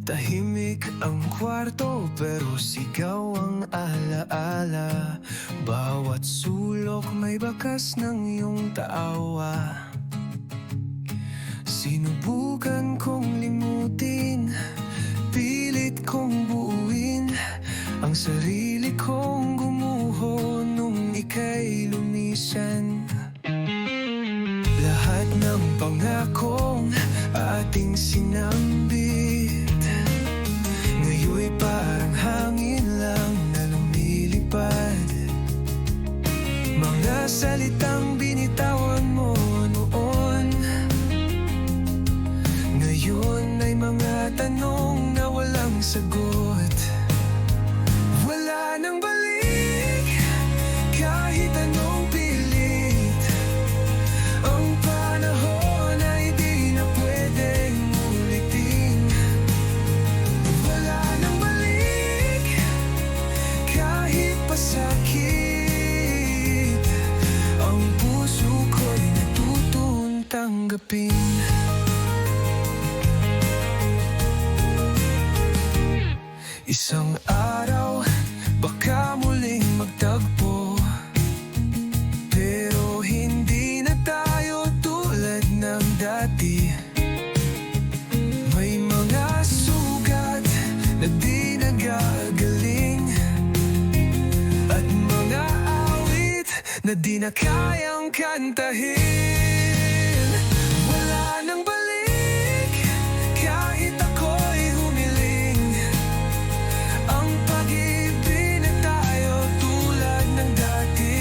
Tahimik ang kwarto pero sigaw ang alaala. Bawat sulok may bakas ng iyong taawa. Sinubukan kong limutin, pilit kong buuin ang sarili kong gumuho nung ika'y lumisan. Lahat ng pangakong ating sinambit ngayon'y parang hangin lang na lumilipad. Mga salitang binitawan mo noon, ngayon ay mga tanong na walang sagot. Wala nang balik kahit anong pilit. Ang panahon ay di na pwedeng ulitin. Wala nang balik kahit pasakit. Ang puso ko'y natutong tanggapin. Isang araw, baka muling magtagpo, pero hindi na tayo tulad ng dati. May mga sugat na di nagagaling, at mga awit na di na kayang kantahin. Wala nang balik kahit ako'y humiling. Ang pag-ibig na tayo tulad ng dati.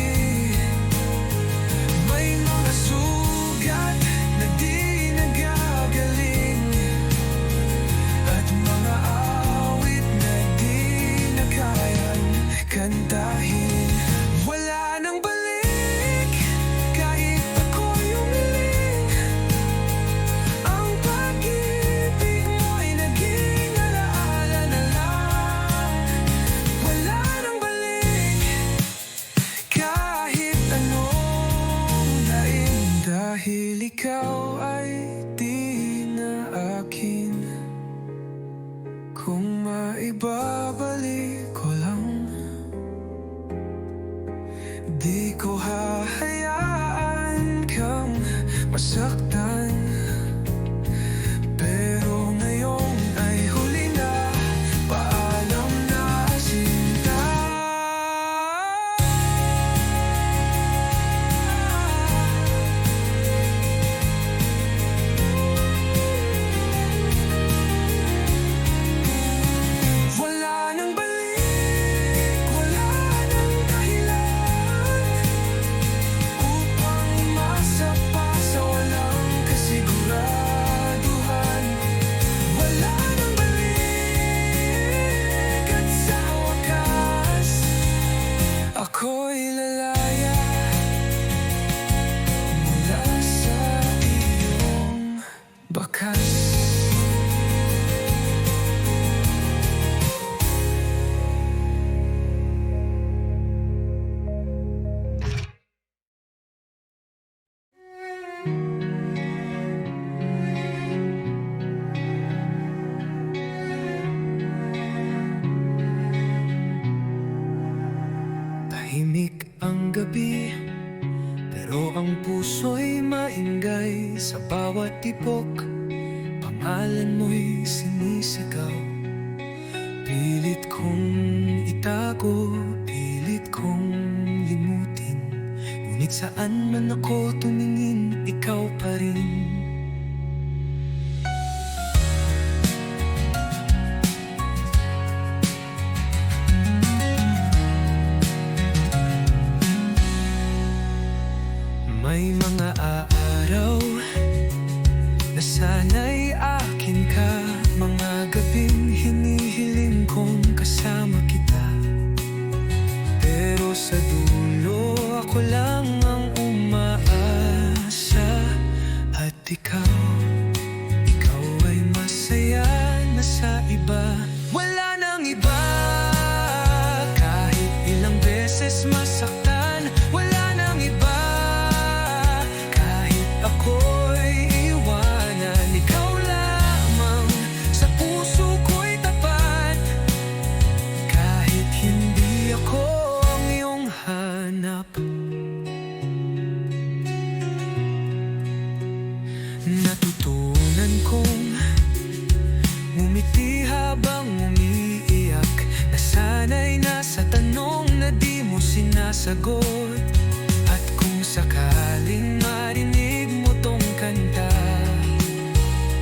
May mga sugat na di nagagaling, at mga awit na di na kayang kantahin. Wala nang balik kahit ako'y humiling. Ang pag-ibig mo'y naging alaala na lang. Wala nang balik kahit anong daing, dahil ikaw ay di na akin. Kung maibabalik ko lang, di ko hahayaan kang masaktan. Pero ngayon ay huli na, paalam na sinta. Wala nang balik, wala nang dahilan upang masapa sa walang kasiguraduhan. Wala nang balik, at sa wakas ako'y lalaya mula sa iyong bakas. Tahimik ang gabi, pero ang puso'y maingay. Sa bawat tipok, pangalan mo'y sinisigaw. Pilit kong itago, pilit kong limutin, ngunit saan man ako tumingin, ikaw pa rin. May mga araw na sana'y akin ka, mga gabing hinihiling kong kasama kita. Pero sa dulo ako lang ang umaasa, at ikaw ay masaya na sa iba. Wala nang iba kahit ilang beses masaktan. Wala nang iba kahit ako'y iwanan. Ikaw lamang sa puso ko'y Di habang umiiyak, nasanay na sa tanong na di mo sinasagot. At kung sakaling marinig mo tong kanta,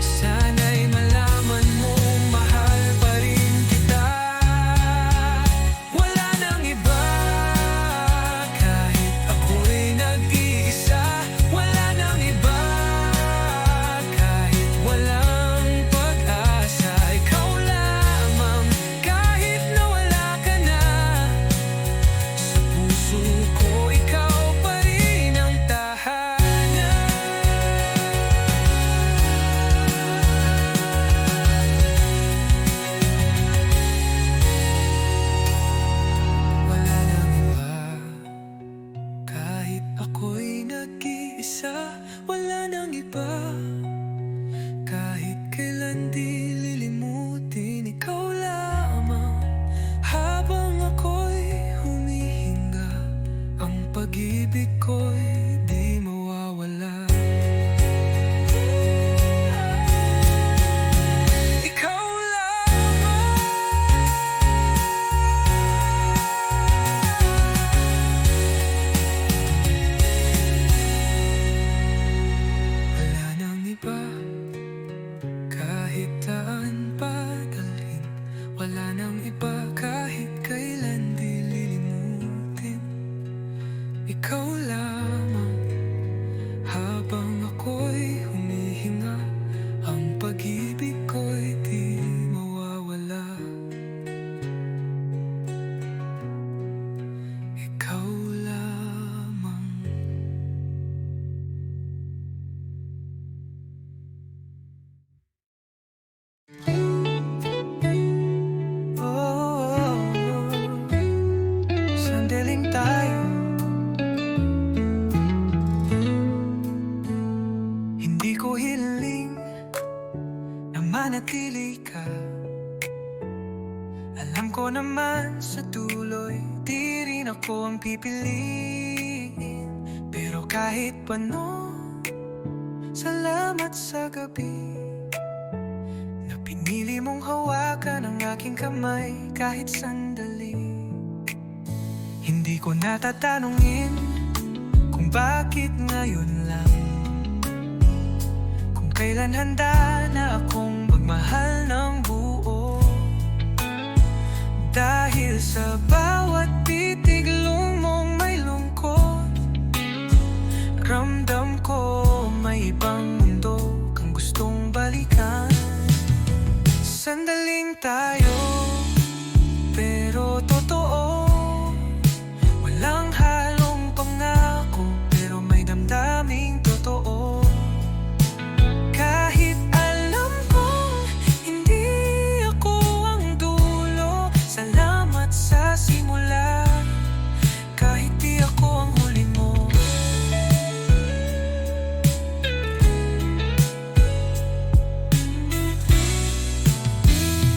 sana'y malaman mo mahal pa rin kita. Wala nang iba, kahit ako'y nag-iisa. Wala nang iba, kahit walang pag-asa. Ikaw lamang, kahit nawala ka na. Sa puso ko, ikaw pa rin ang tahanan. Wala nang iba, kahit ako'y nag-iisa. Wala nang iba, kahit kailan di lilimutin. Ikaw lamang, habang ako'y humihinga. Ang pag-ibig ko'y di mawawala. Ikaw lamang. Wala nang iba, kahit saan pa dalhin. Wala nang iba, kahit kailan di lilimutin. Ikaw lamang, habang ako'y humihinga. Ang pag-ibig ko'y di mawawala. Ikaw lamang. Sandaling tayo, hindi ko hiling na manatili ka. Alam ko naman sa tuloy, di rin ako ang pipiliin. Pero kahit paano, salamat sa gabi na pinili mong hawakan ang aking kamay kahit sandali. Hindi ko natatanungin kung bakit ngayon lang, kung kailan handa na akong magmahal ng buo. Dahil sa bawat titiglong mong may lungkot, ramdam ko may ibang mundo kang gustong balikan. Sandaling tayo, pero totoo. Walang halong pangako, pero may damdaming totoo. Kahit alam kong hindi ako ang dulo, salamat sa simula. Kahit di ako ang huli mo.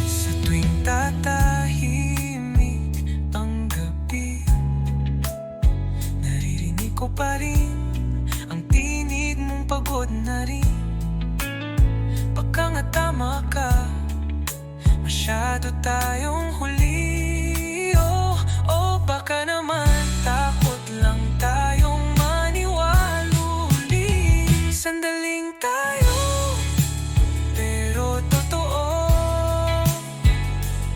Sa tuwing tatahimik ang gabi, naririnig ko pa rin ang tinig mong pagod na rin. Baka nga tama ka, masyado tayong huli. Oh, baka naman takot lang tayong maniwaluli. Sandaling tayo, pero totoo.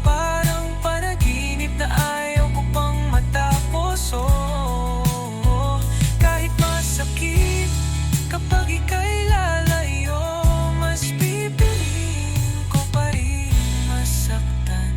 Parang panaginip na ayaw ko pang matapos. Kahit masakit kapag ika'y lalayo, mas pipiliin ko pa rin masaktan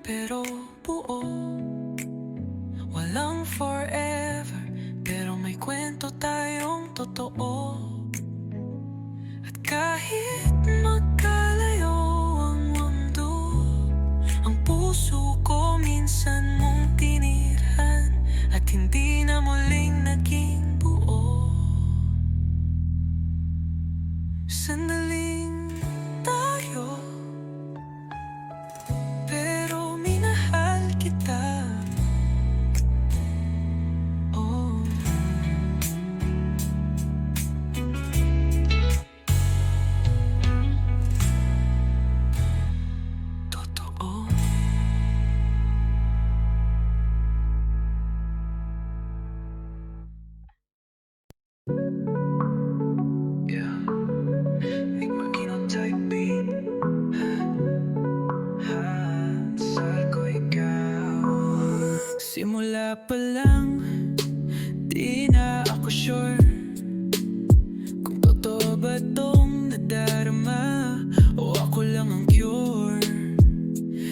pero buo. Walang forever, pero may kwento tayong totoo. At kahit magkalayo ang mundo, ang puso ko minsan mong tinirhan, at hindi na muling naging buo. Sandaling tayo, pero minahal kita. Oh, totoo. Yeah, ik mag-inong typing. Saan ko ikaw? Simula pa lang, di na ako sure kung totoo ba tong nadarama o ako lang ang cure.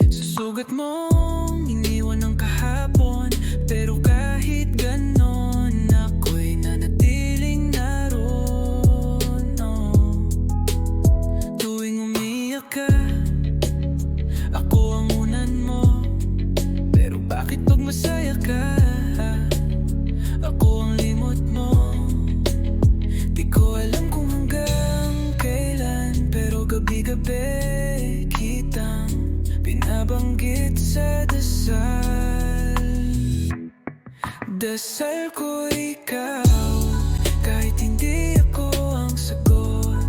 Sa sugat mong iniwan ng kahapon, pero kahit ganon ako'y nanatiling naroon. Oh. Tuwing umiyak ka, ako ang unan mo, pero bakit pag masaya ka, ako ang limot mo? Di ko alam kung hanggang kailan, pero gabi-gabi kitang binabanggit sa dasal. Dasal ko ikaw, kahit hindi ako ang sagot.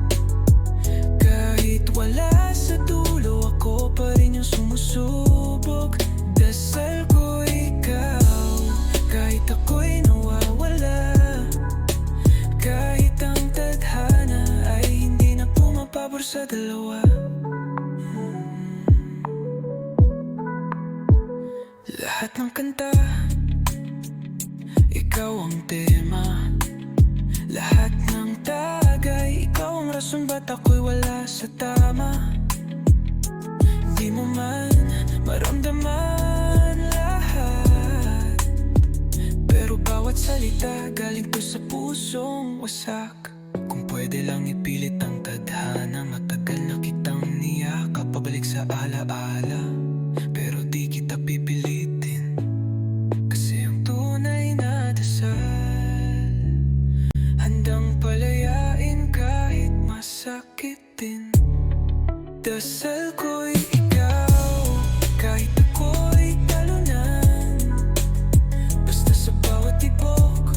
Kahit wala sa dulo, ako pa rin yung sumusubok. Dasal ko ikaw, kahit ako'y nawawala. Kahit ang tadhana ay hindi na pumapabor sa dalawa. Lahat ng kanta, ikaw ang tema. Lahat ng tagay, ikaw ang rason ba't ako'y wala sa tama. Di mo man maramdaman lahat, pero bawat salita galing to sa pusong wasak. Kung pwede lang ipilit ang tadhana, matagal na kitang niyakap pabalik sa alaala. Pero di kita pipilitin, kasi ang tunay na dasal handang palayain kahit masakitin. Dasal ko'y ikaw, kahit ako'y talunan. Basta sa bawat tibok,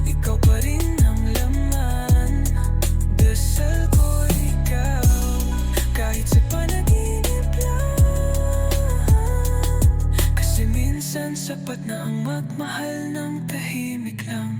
ikaw pa rin ang laman. Dasal ko'y ikaw, kahit sa panaginip lang. Kasi minsan sapat na ang magmahal ng tahimik lang.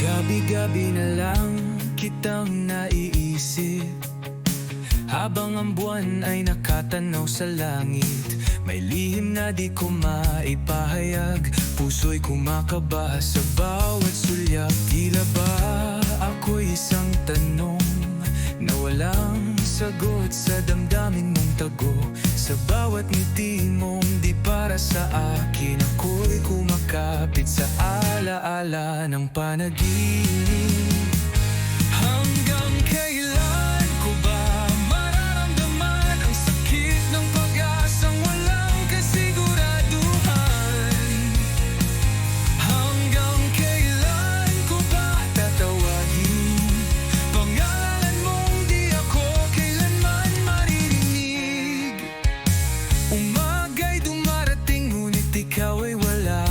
Gabi-gabi na lang kitang naiisip, habang ang buwan ay nakatanaw sa langit. May lihim na di ko maipahayag, puso'y kumakaba sa bawat sulyap. Tila ba ako'y isang tanong na walang sagot sa damdamin mong tago. Sa bawat ngiti mong di para sa akin, ako'y kumakapit sa alaala ng panaginip. Hanggang kailan ko ba mararamdaman ang sakit ng pag-asang walang kasiguraduhan? Hanggang kailan ko ba tatawagin pangalan mong di ako kailanman maririnig? Umaga'y dumarating ngunit ikaw ay wala.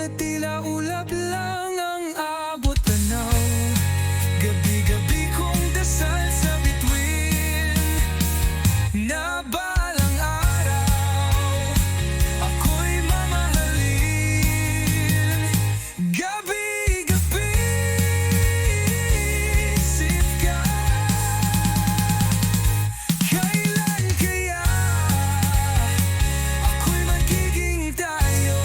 na tila ulap lang ang abot tanaw. Gabi-gabi kong dasal sa bituin na balang araw ako'y mamahalin. Gabi-gabi isip ka, kailan kaya ako'y magiging tayo?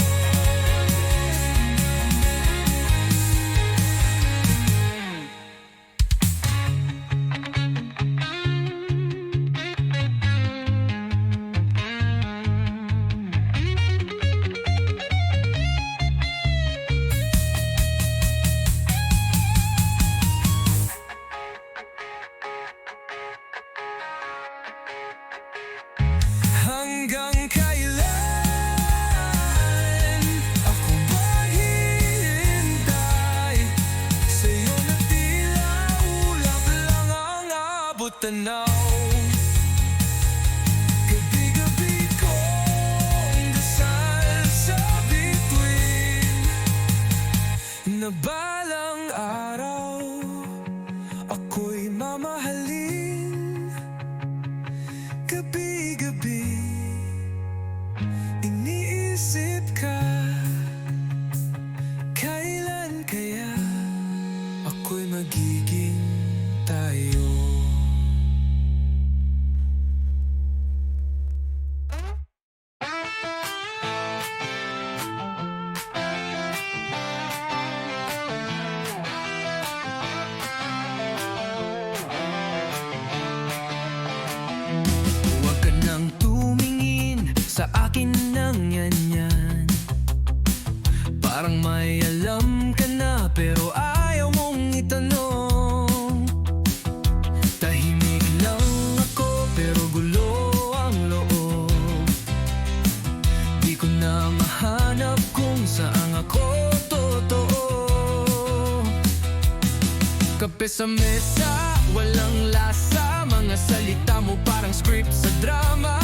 Hanggang kailan ako maghihintay sa'yo na tila ulap lang ang abot tanaw. Gabi-gabi kong dasal sa bituin na balang araw ako'y mamahalin. Gabi-gabi iniisip ka, kailan kaya ako'y magiging tayo? Huwag ka nang tumingin sa akin ng yan. Parang may alam ka na pero ayaw mong itanong. Tahimik lang ako pero gulo ang loob. Di ko na mahanap kung saan ako totoo. Kape sa mesa, walang lasa. Mga salita mo parang script sa drama.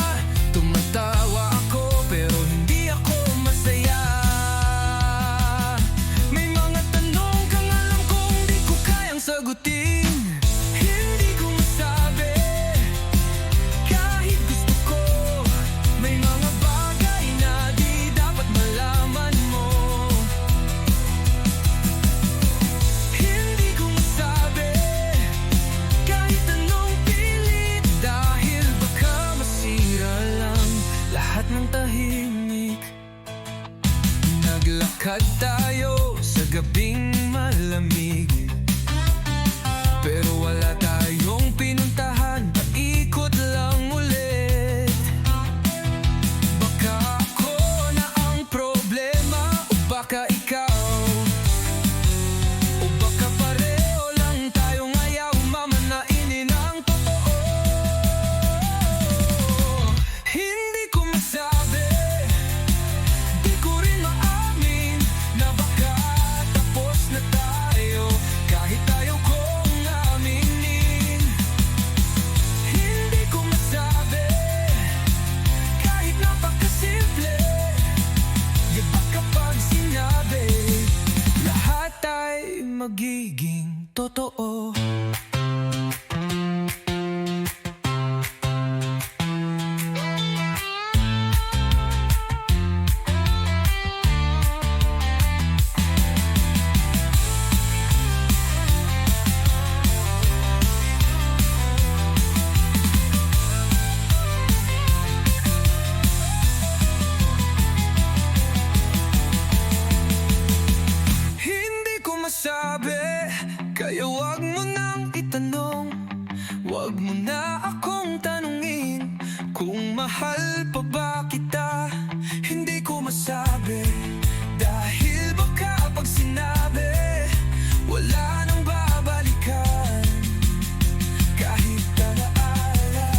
Tumatawa ako pero hindi ako masaya. May mga tanong kang alam kong di ko kayang sagutin. Hindi ko masabi kahit gusto ko. May mga bagay na di dapat malaman mo. Hindi ko masabi kahit anong pilit, dahil baka masira lang lahat ng tahimik. Naglakad tayo sa gabing malamig pero wala tayong pinuntahan, paikot lang ulit. Baka ako na ang problema o baka ikaw, o baka pareho lang tayong ayaw mamanainin ang totoo. Hindi ko masabi, di ko rin maamin na baka tapos na tayo kahit ayaw kong aminin. Hindi ko masabi kahit napakasimple. Iba kapag sinabi lahat ay magiging totoo. Hindi ko masabi, kaya wag mo nang itanong. Wag mo na akong tanungin kung mahal pa ba kita. Hindi ko masabi dahil baka pag sinabi wala nang babalikan kahit alaala.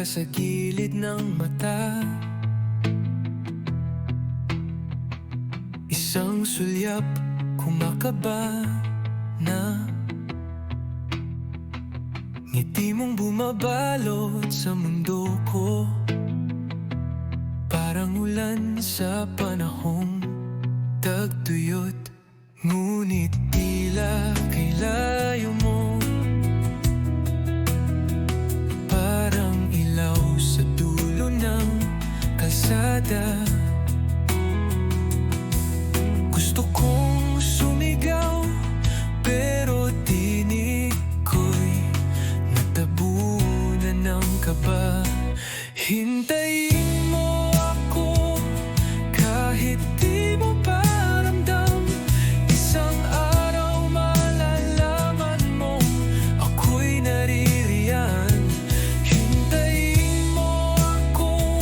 ka sa gilid ng mata. Isang sulyap, kumakaba na. Ngiti mong bumabalot sa mundo ko, parang ulan sa panahong tagtuyot. Ngunit tila kay layo mo, parang ilaw sa dulo ng kalsada. Gusto kong sumigaw, pero tinig ko'y natabunan ng kaba. Hintayin mo ako kahit di mo pa ramdam. Isang araw malalaman mo ako'y naririyan. Hintayin mo ako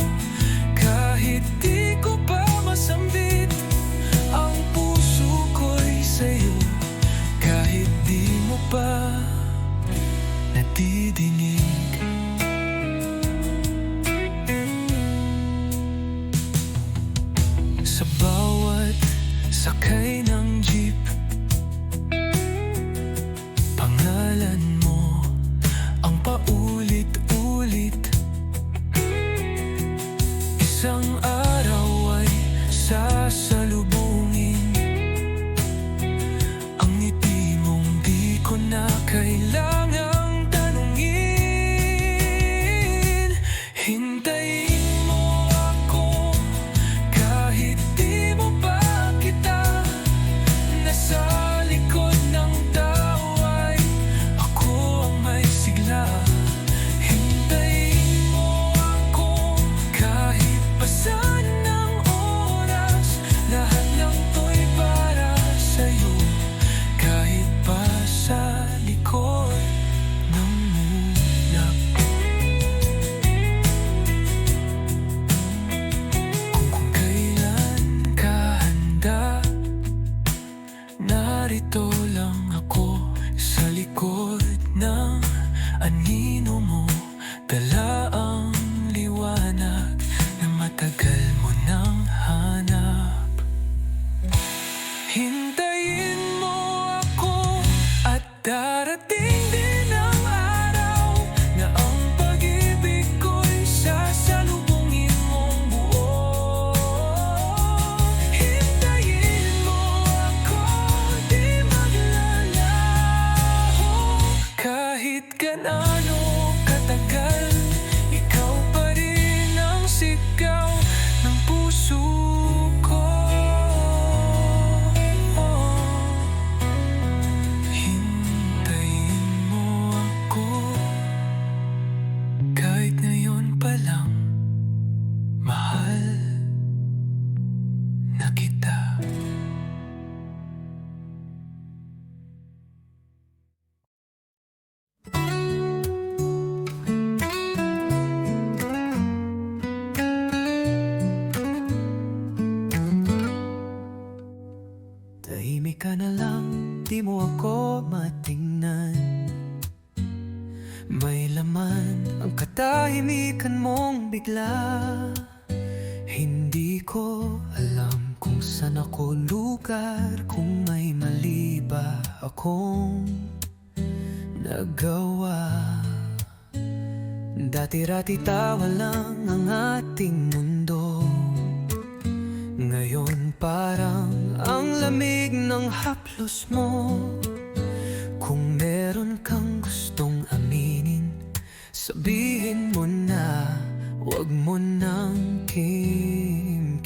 kahit di ko pa masambit. Ang puso ko'y sa'yo kahit di mo pa nadidinig. Sa bawat sakay ng jeep, pangalan mo ang paulit-ulit. Isang araw ay sasalubungin ang ngiti mong di ko na kailangang tanungin. Hintayin mo ako kahit di mo pa kita. Nasa likod ng tao ay ako ang may sigla. Hintayin mo ako kahit pasan ng oras. Lahat ng to'y para sa'yo kahit pa sa likod ng ulap. Kung kailan ka handa, narito lang ako sa likod ng anino mo. Dala ang liwanag na matagal mo nang hanap. Hintayin mo ako at darating din ang araw na ang pag-ibig ko'y sasalubungin mong buo. Hintayin mo ako, di maglalaho. Kahit gaano katagal, ikaw pa rin ang sigaw ng puso ko. Hintayin mo ako kahit ngayon pa lang, mahal na kita. Tahimik ka na lang, di mo ako matingnan. May laman ang katahimikan mong bigla. Hindi ko alam kung saan ako lugar, kung may mali ba akong nagawa. Dati-rati tawa lang ang ating mundo. Ngayon parang ang lamig ng haplos mo. Kung meron kang gustong aminin, sabihin mo na, wag mo nang kimkimin.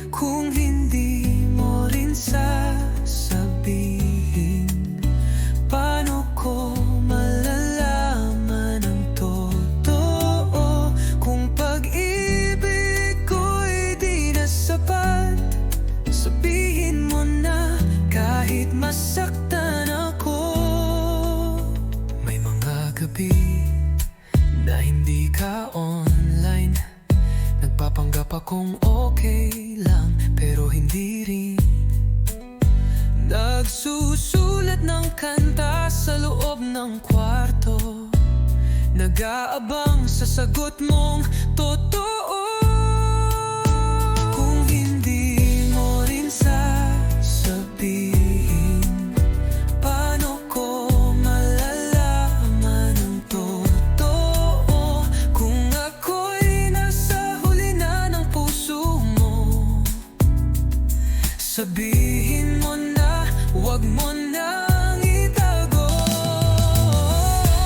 Kung hindi mo rin sasabihin, paano ko malalaman ang totoo? Kung pag-ibig ko'y di na sapat, sabihin mo na kahit masaktan ako. May mga gabi na hindi ka online, nagpapanggap akong okay lang, pero hindi rin. Nagsusulat ng kanta sa loob ng kwarto, nag-aabang sa sagot mong totoo. Kung hindi mo rin sasabihin, paano ko malalaman ang totoo? Kung ako'y nasa huli na ng puso mo, sabihin mo na, huwag mo nang itago.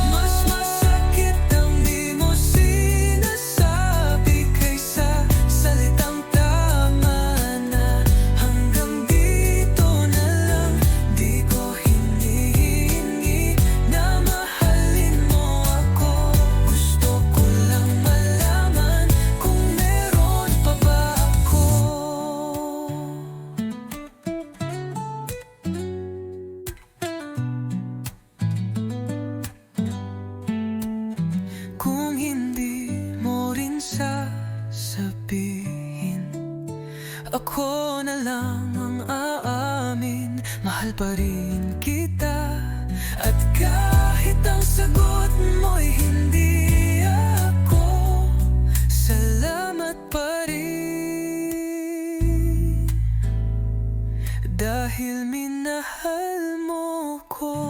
Mas masakit ang di mo sinasabi kaysa salitang tama na hanggang dito na lang. Di ko hinihingi na mahalin mo ako. Gusto ko lang malaman kung meron pa ba ako. Kung hindi mo rin sasabihin, ako na lang ang aamin. Mahal pa rin kita, at kahit ang sagot mo'y hindi ako, salamat pa rin, dahil minahal mo ko.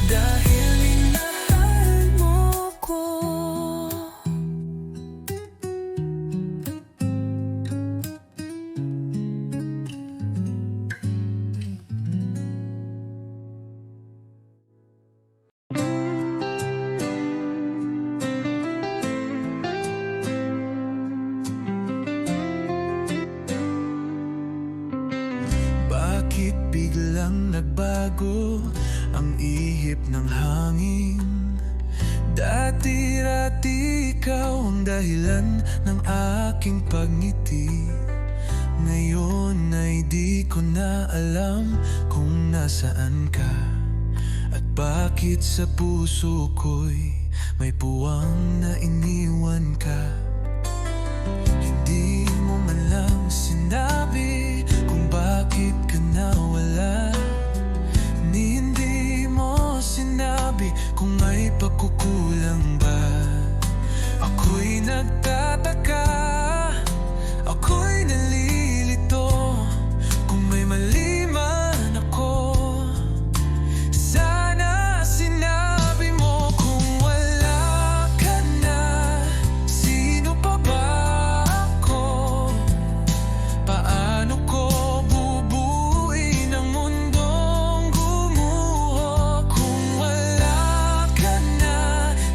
Dahil minahal mo ko. Bakit biglang nagbago ang ihip ng hangin? Dati-rati ikaw ang dahilan ng aking pagngiti. Ngayon ay di ko na alam kung nasaan ka, at bakit sa puso ko'y may puwang na iniwan ka. Hindi mo man lang sinabi kung bakit ka nawala, ni hindi mo sinabi kung may pagkukulang ba. Ako'y nagtataka, ako'y nalilito, kung may mali man ako. Sana sinabi mo kung wala ka na, sino pa ba ako? Paano ko bubuuin ang mundong gumuho? Kung wala ka na,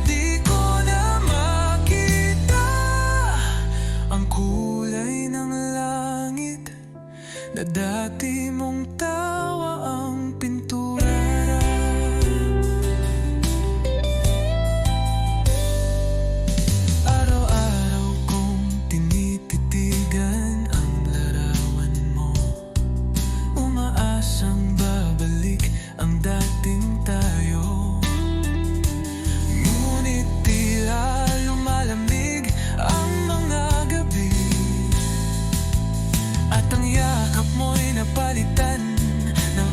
di ko na makita ang kulay ng langit na dati mong tawa ang pintura. Araw-araw kong tinititigan ang larawan mo, umaasang babalik ang dating tayo. Ngunit tila lumalamig ang mga gabi, at ang yakap mo'y napalitan ng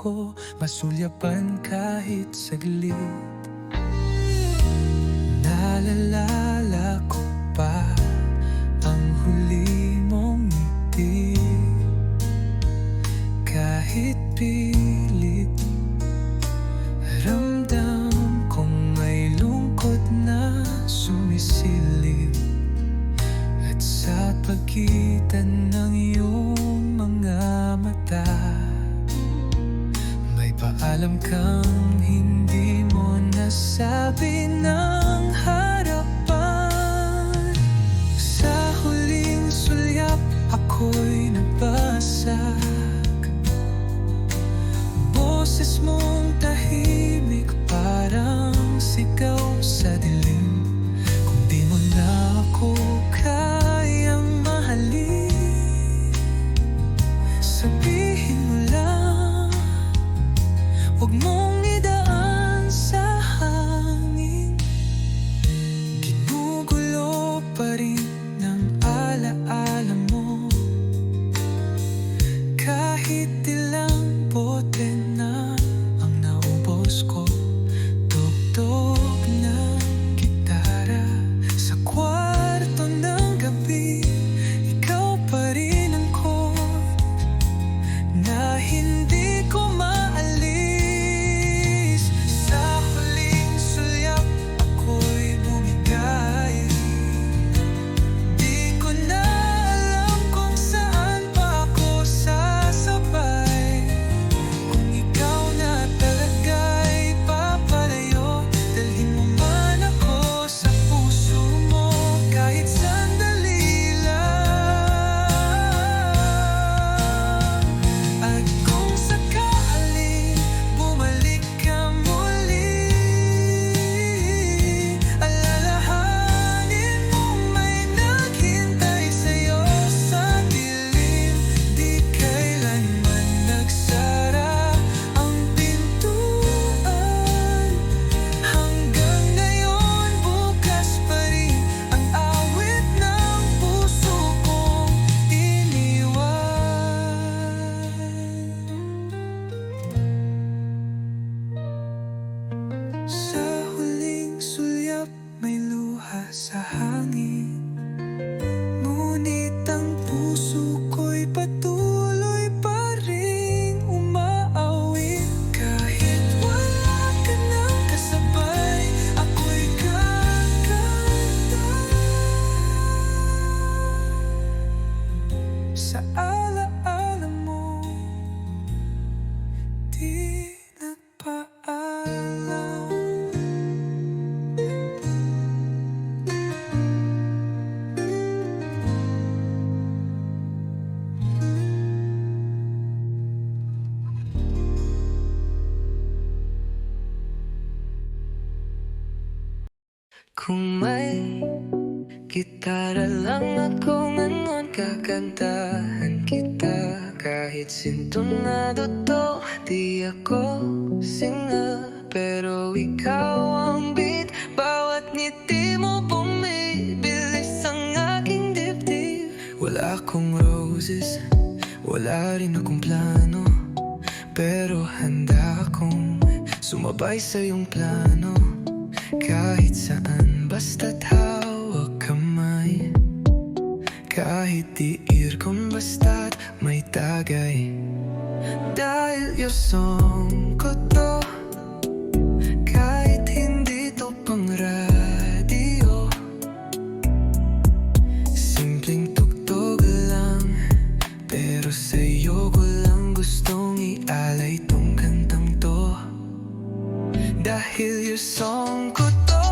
ko masulyapan kahit saglit. Naalala ko pa ang huli mong ngiti, kahit pilit ramdam kong may lungkot na sumisilip. At sa pagitan ng iyong mga mata, may paalam kang hindi mo nasabi ng harapan. Sa huling sulyap ako'y nabasag, boses mong tahimik parang sigaw sa dilim. Kung di mo na ako kayang mahalin, sabihin mo lang, huwag mong idaan sa hangin. Ginugulo pa rin ng alaala mo, kahit ilang bote na ang naubos ko. Tugtog ng gitara sa kwarto ng gabi, ikaw pa rin ang chord na hindi ko maalis. Sa huling sulyap ako'y bumigay, di ko na alam kung saan pa ako sasabay. Kung ikaw na talaga'y papalayo, dalhin mo man ako sa puso mo kahit sandali lang. At kung sakaling bumalik ka muli, alalahanin mong may naghintay sa'yo sa dilim. Di kailanman nagsara ang pintuan, hanggang ngayon bukas pa rin ang awit ng puso kong iniwan. Sa huling sulyap may luha sa hangin, ngunit ang puso ko'y patuloy pa rin umaawit. Kahit wala ka nang kasabay, ako'y gaganda sa alaala mo, di nagpaalam. Kung may gitara lang ako ngayon, kakantahan kita. Kahit sintonado to, di ako singer, pero ikaw ang beat. Bawat ngiti mo bumibilis ang aking dibdib. Wala akong roses, wala rin akong plano, pero handa akong sumabay sa iyong plano. Kahit saan, basta't hawak kamay, kahit tiir kung basta't may tagay. Dahil yung song ko to, kahit hindi to pang radyo, simpleng tugtog lang, pero sa'yo ko lang gustong ialay tong kantang to. Dahil yung song ko to,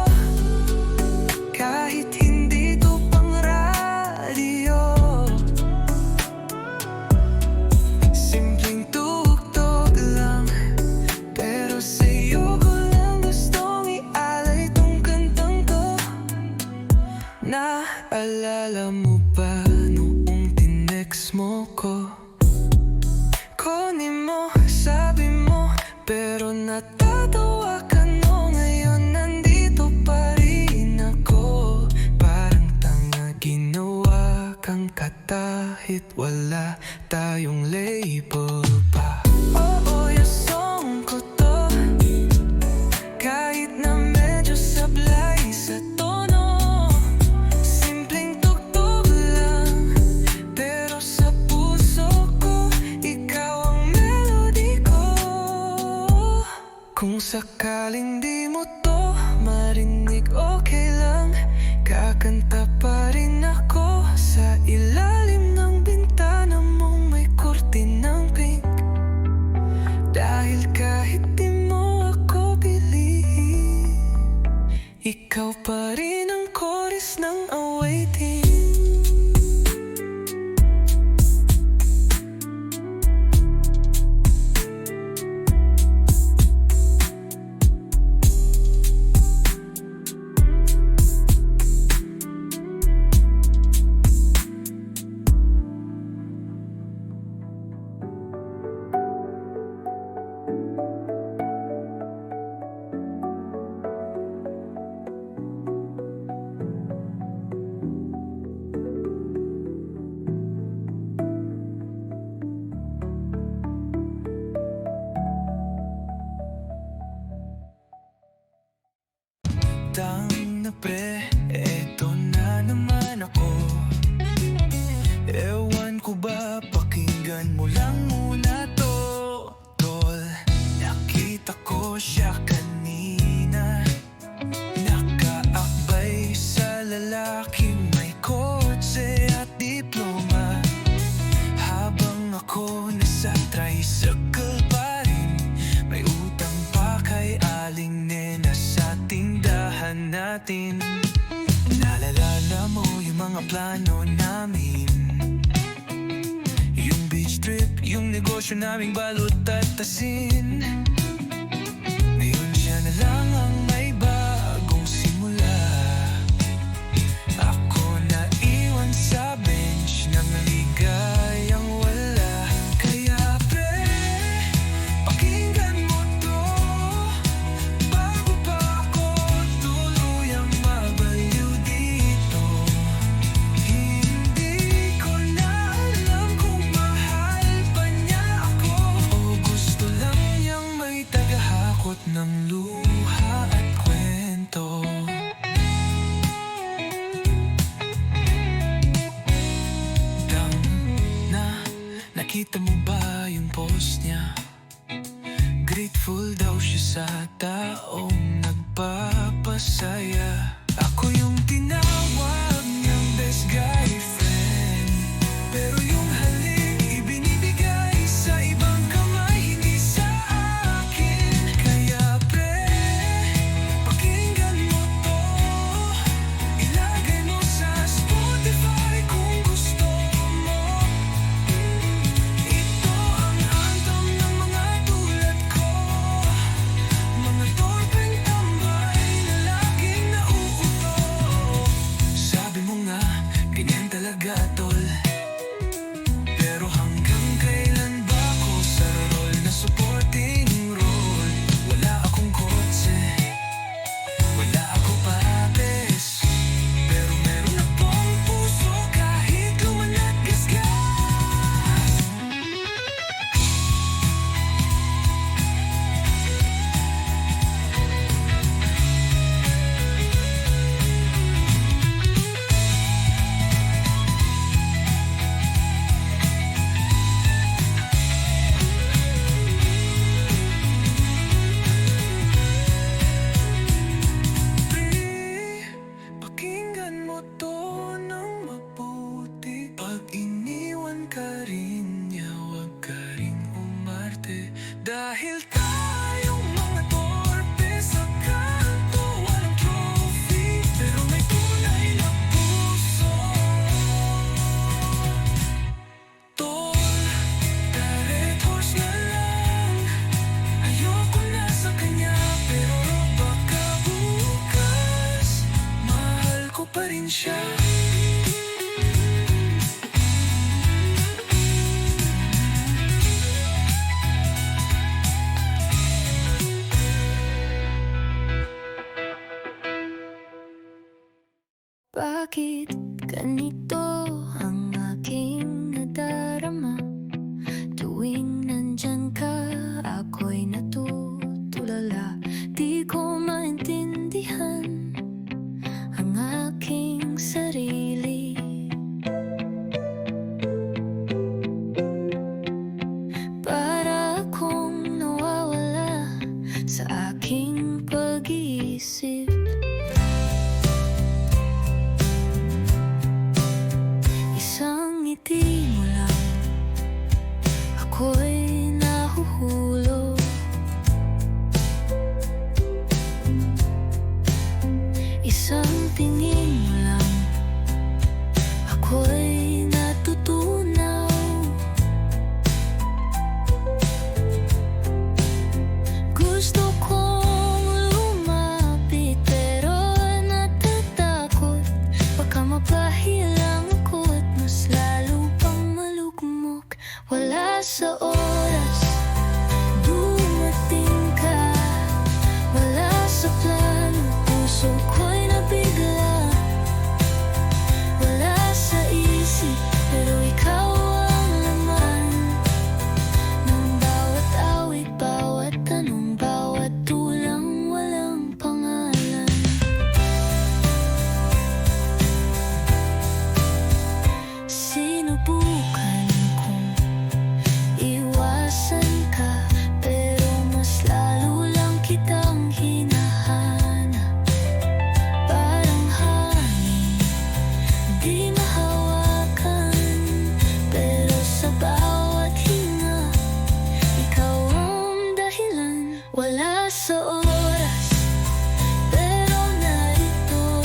kahit hindi to pang radyo, simpleng tugtog lang, pero sa'yo ko lang gustong ialay tong kantang to. Naalala mo ba noong tinext mo ko? Kunin mo, sabi mo, pero natatawa ka no. Ngayon nandito pa rin ako, parang tanga ginawa kang katahit wala tayong label pa. Oo, yes. Kung sakaling di mo to marinig, okay lang. Kakanta pa rin ako sa ilalim ng bintana mong may kurtinang pink. Dahil kahit di mo ako piliin, ikaw pa rin ang chorus ng awaiting. Tang na pre, eto na naman ako. Ewan ko ba, pakinggan mo lang muna to, tol. Nakita ko siya kanina, nakaakbay sa lalaki may kotse at diploma. Habang ako nasa tricycle pa rin, may utang pa kay Aling Nena sa tindahan natin. Naalala mo yung mga plano namin, yung beach trip, yung negosyo naming balot at asin. Ngayon siya na lang ang may bagong simula. Ako na iwan sa bench ng ligayang wala. Kaya pre, pakinggan mo to bago pa ako tuluyang mabaliw dito. Hindi ko na alam kung mahal pa niya ako o gusto lang niyang may tagahakot ng luha at kwento. Dang na, nakita mo ba yung post niya? Grateful daw siya sa taong nagpapasaya. Ako yung tinawag niyang best guy friend, pero yung halik ibinibigay sa ibang kamay, hindi sa akin. Kaya pre, pakinggan mo to, ilagay mo sa Spotify kung gusto mo. Ito ang anthem ng mga tulad ko, mga torpeng tambay na laging nauuto. Sabi mo nga, ganyan talaga tol, pero hanggang kailan ba ako sa role na supporting role? Wala akong kotse, wala akong pares, pero meron akong puso kahit lumanat gasgas. Pakinggan mo to ng mabuti. Pag iniwan ka rin niya, huwag ka rin umarte. Dahil tayong mga torpe sa kanto, walang trophy, pero may tunay na puso. Tol, direct horse na lang. Ayoko na sa kanya, pero baka bukas mahal ko pa rin siya. Bakit ganito ang aking nadarama? Tuwing nandyan ka, ako'y natutulala. Di ko maintindihan ang aking sarili. Para akong nawawala sa Gusto kong lumapit pero natatakot. Baka mapahilang ako't mas lalo pang malugmok. Wala sa oras, dumating ka. Wala sa plano, puso ko'y nabigla. Wala sa isip, pero ikaw ang laman ng bawat awit, bawat tanong, bawat tulang walang pangalan. Sinubukan kong iwasan ka, pero mas lalo lang kitang hinahanap. Parang hangin, di mahawakan, pero sa bawat hinga, ikaw ang dahilan. Wala sa oras, pero narito,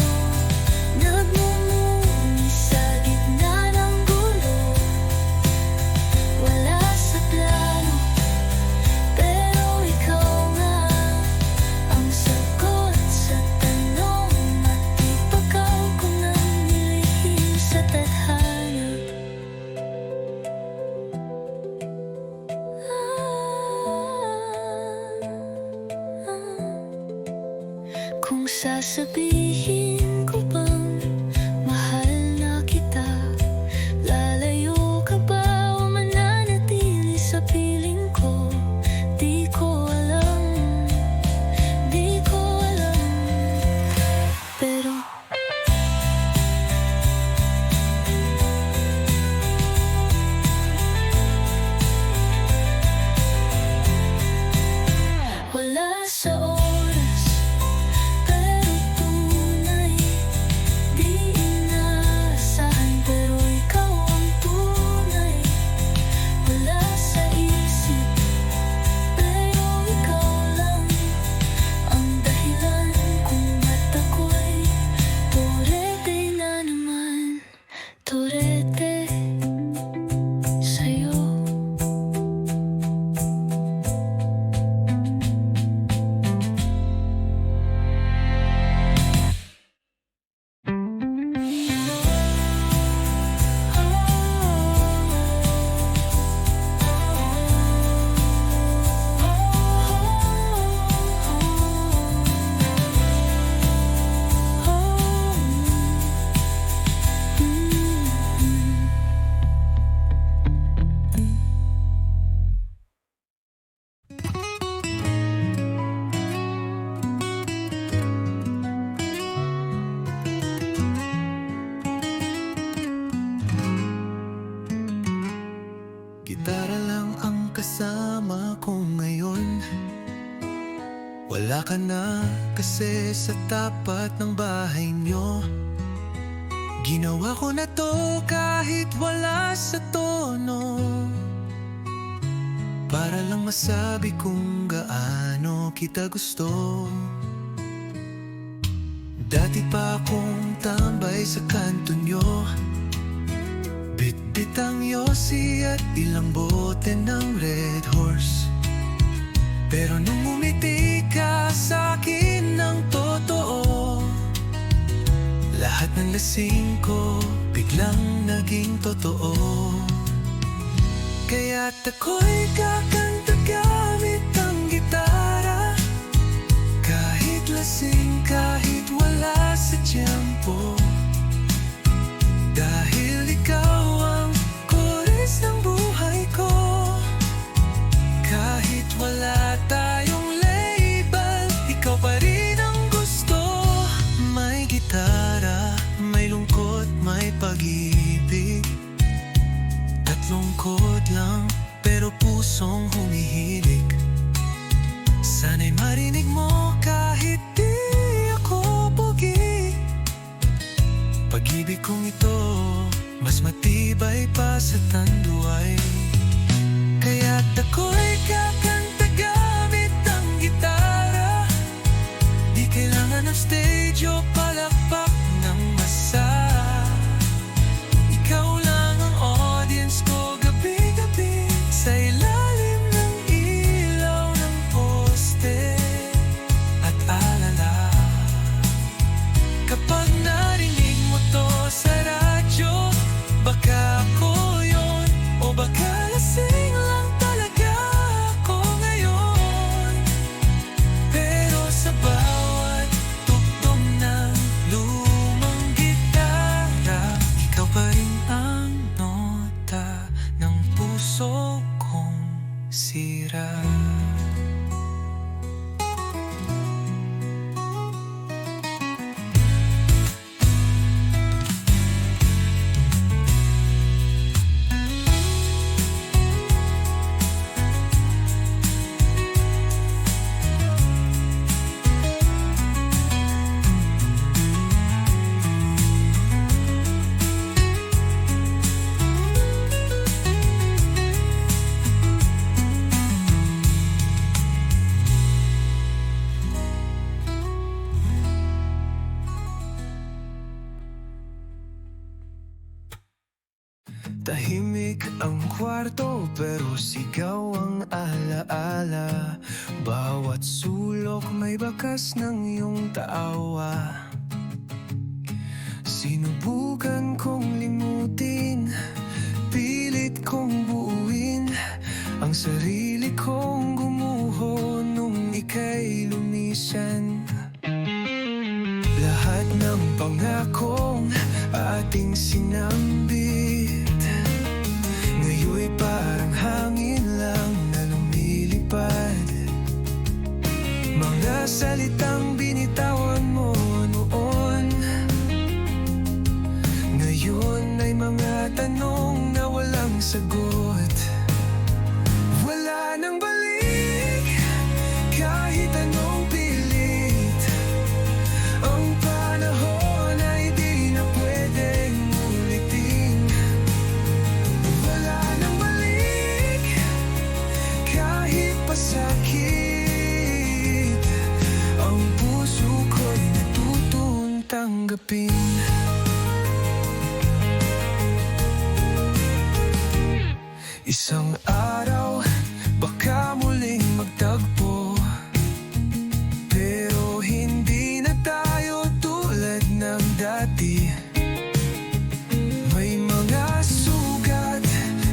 nagmumuni sa gitna ng gulo. Wala sa plano, pero ikaw nga ang sagot sa tanong at ipagaw ko ng nilihim sa tadhana. Kung sasabihin ko bang mahal na kita, lalayo ka ba o mananatili sa piling ko? Di ko alam, di ko alam. Pero wala sa oras, pero tunay. Di inaasahan, pero ikaw ang tunay. Wala sa isip, pero ikaw lang ang dahilan kung ba't ako'y turete na naman. Turete sa'yo. Gitara lang ang kasama ko ngayon. Wala ka na kasi sa tapat ng bahay nyo. Ginawa ko na to kahit wala sa tono, para lang masabi kung gaano kita gusto. Dati pa akong tambay sa kanto nyo, bitbit ang yosi at ilang bote ng Red Horse. Pero nung umiti ka sa'kin ng totoo, lahat ng lasing ko biglang naging totoo. Kaya't ako'y kakanta gamit ang gitara, kahit lasing, kahit wala sa tiyempo. Dahil ikaw ang kores ng buhay ko, kahit wala tayong label, ikaw pa rin ang gusto. May gitara, may lungkot, may pag-ibig. Tatlong chord lang, pero pusong humihilig. Sana'y marinig mo kahit di ako pogi. Pag-ibig kong ito, mas matibay pa sa tanduay. Kaya't ako'y kakanta gamit ang gitara, di kailangan ng stage o palakpak ng masa. Ikaw lang ang audience ko gabi-gabi, sa ilalim ng ilaw ng poste. Tahimik ang kwarto pero sigaw ang alaala. Bawat sulok may bakas ng iyong taawa. Sinubukan kong limutin, pilit kong buuin ang sarili kong gumuho nung ika'y lumisan. Lahat ng pangakong ating sinambit ngayon'y parang hangin lang na lumilipad. Mga salitang binitawan mo noon, ngayon ay mga tanong na walang sagot. Wala nang balik kahit anong pilit. Ang panahon ay di na pwedeng ulitin. Wala nang balik kahit pasakit. Ang puso ko'y natutong tanggapin. Isang araw, baka muling magtagpo, pero hindi na tayo tulad ng dati. May mga sugat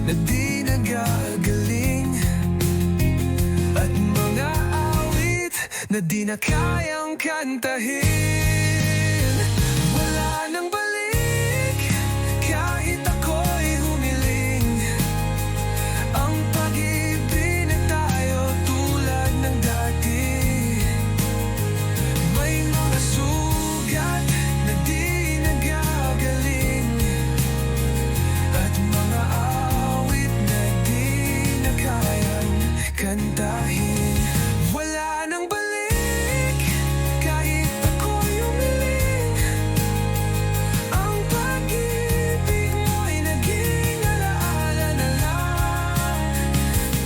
na di nagagaling, at mga awit na di na kayang kantahin. Wala nang balik kahit ako'y humiling. Ang pag-ibig na tayo tulad ng dati. May mga sugat na di nagagaling, at mga awit na di na kayang kantahin. Wala nang balik kahit ako'y humiling. Ang pag-ibig mo'y naging alaala na lang.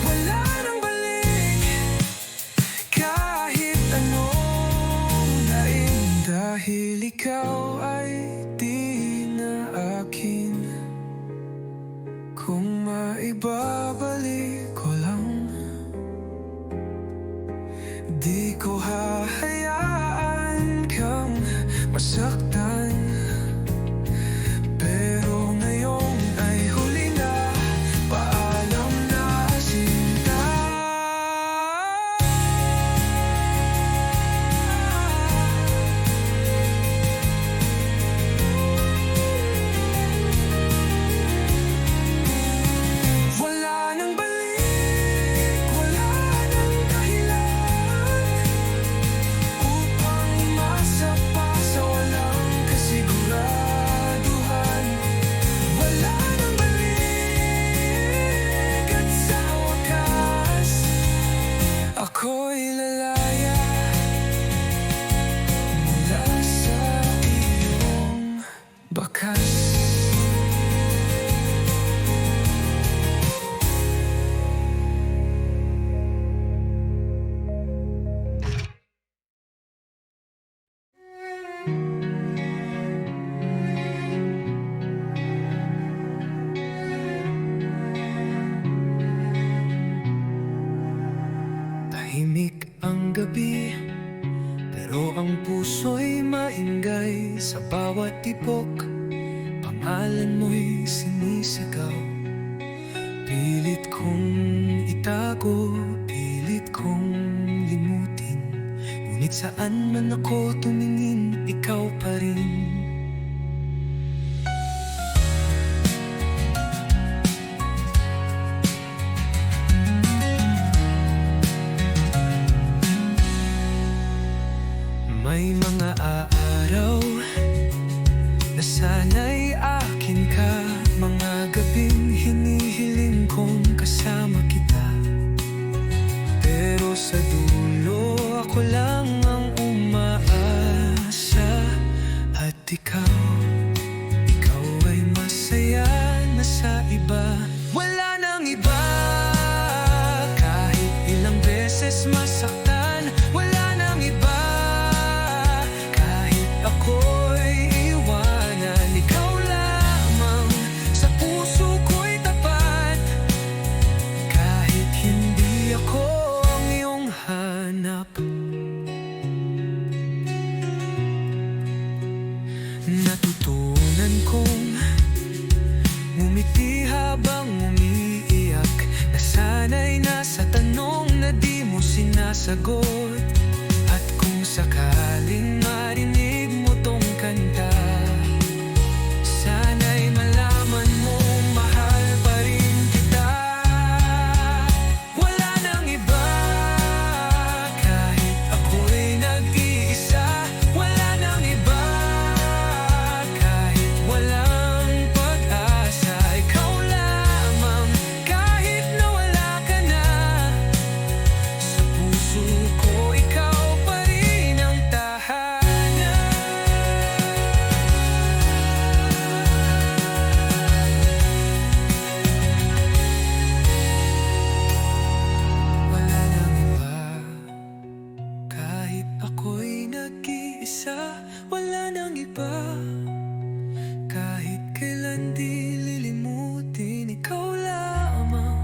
Wala nang balik kahit anong daing, dahil ikaw ay di na akin. Kung maibabalik ko lang, di ko hahayaan kang masaktan. Pero ngayon ay huli na, paalam na sinta. Wala nang balik, wala nang dahilan upang umasa pa sa walang kasiguraduhan. Wala nang balik, at sa wakas ako'y lalaya mula sa iyong bakas. Tahimik ang gabi, pero ang puso'y maingay. Sa bawat tipok, pangalan mo'y sinisigaw. Pilit kong itago, pilit kong limutin, ngunit saan man ako tumingin, ikaw pa rin. May mga araw na sana'y akin ka, mga gabing hinihiling kong kasama kita. Pero sa dulo ako lang ang umaasa, at ikaw ay masaya na sa iba. Wala nang iba kahit ilang beses masaktan. Wala nang iba kahit ako'y iwanan. Ikaw lamang sa puso ko'y tapat. hinahanap. Natutunan kong ngumiti habang umiiyak, nasanay na sa tanong na di mo sinasagot. At kung sakaling marinig mo tong kanta, sana'y malaman mo mahal pa rin kita. Wala nang iba, kahit ako'y nag-iisa. Wala nang iba, kahit walang pag-asa. Ikaw lamang, kahit nawala ka na. Sa puso ko, ikaw pa rin ang tahanan. Wala nang iba, kahit ako'y nag-iisa. Wala nang iba, kahit kailan di lilimutin. Ikaw lamang,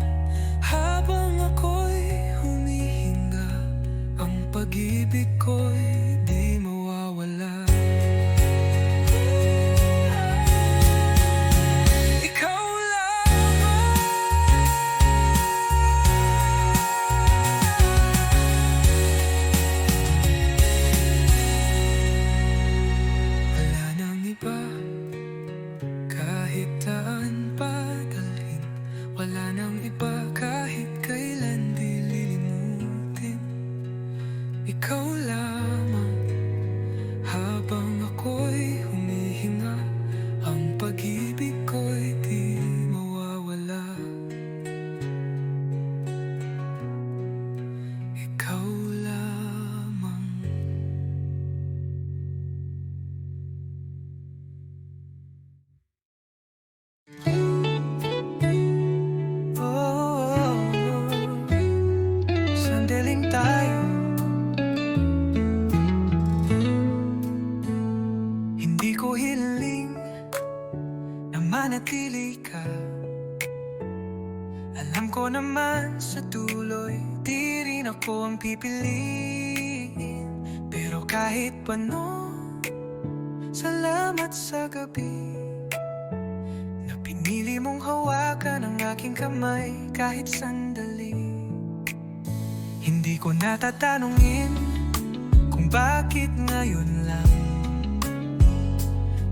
habang ako'y humihinga. Ang pag-ibig ko'y di mawawala. Ikaw lamang. Wala nang iba, kahit saan pa dalhin. Wala nang iba, kahit kailan di lilimutin. Ikaw lamang, habang ako'y humihinga. Ang pag-ibig ko'y di mawawala. Ikaw lamang. Sandaling tayo, hindi ko hiling na manatili ka. Alam ko naman sa tuloy, di rin ako ang pipiliin. Pero kahit paano, salamat sa gabi na pinili mong hawakan ang aking kamay kahit sandali. Hindi ko natatanungin kung bakit ngayon lang,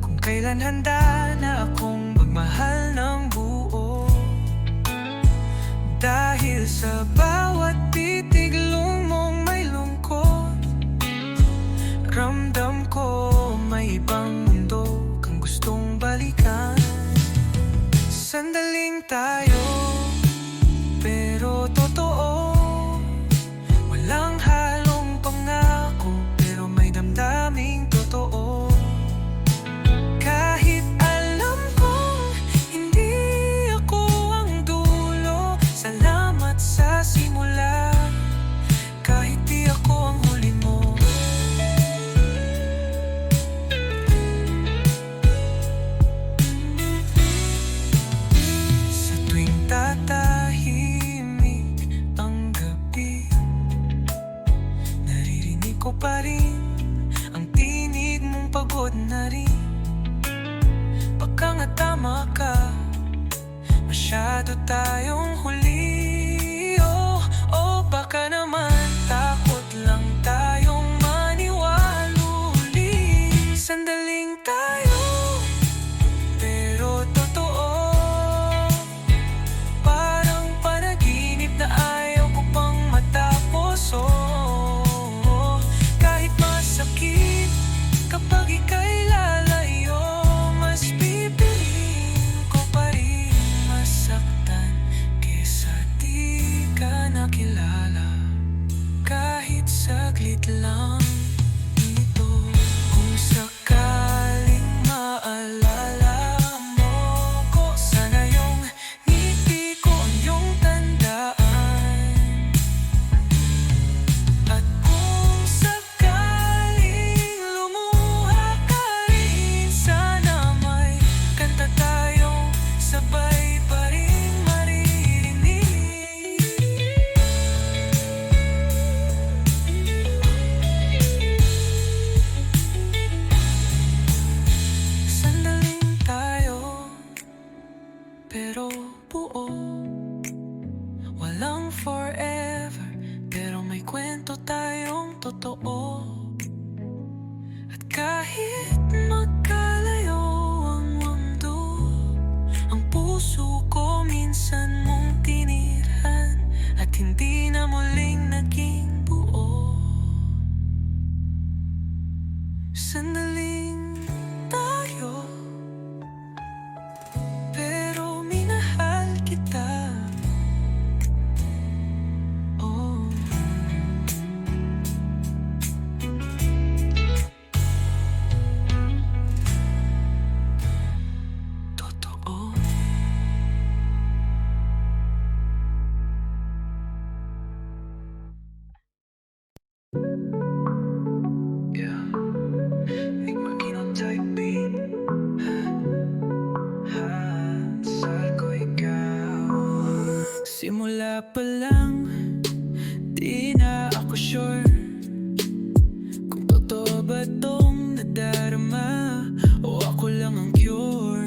kung kailan handa na akong magmahal ng buo. Dahil sa bawat titig mong may lungkot, ramdam ko may ibang mundo kang gustong balikan. Sandaling tayo, pero totoo. Walang halong pangako, pero may damdaming totoo. Kahit alam kong hindi ako ang dulo, salamat sa simula. Kahit di ako ang huli mo. Sa tuwing tatahimik ang gabi, naririnig ko pa rin ang tinig mong pagod na rin. Baka nga tama ka, masyado tayong huli. Oh, baka naman takot lang tayong maniwaluli. Sandaling tayo, pero totoo. Parang panaginip na ayaw ko pang matapos. Kahit masakit kapag ika'y lalayo, mas pipiliin ko pa rin masaktan kesa di ka nakilala. Kahit saglit lang ito, kung sakaling maalala mo ko, sana yung ngiti ko ang iyong tandaan. At kung sakaling lumuha ka rin, sana may kanta tayong sabay pa rin maririnig. may kwento tayong totoo. At kahit magkalayo ang mundo, ang puso ko minsan mong tinirhan at hindi na muling naging buo. Sandaling tayo, pero minahal kita. Oh, totoo. Yeah, ik mag kinontyping. Saan ko ikaw? Simula pa lang, di na ako sure kung totoo ba tong nadarama o ako lang ang cure.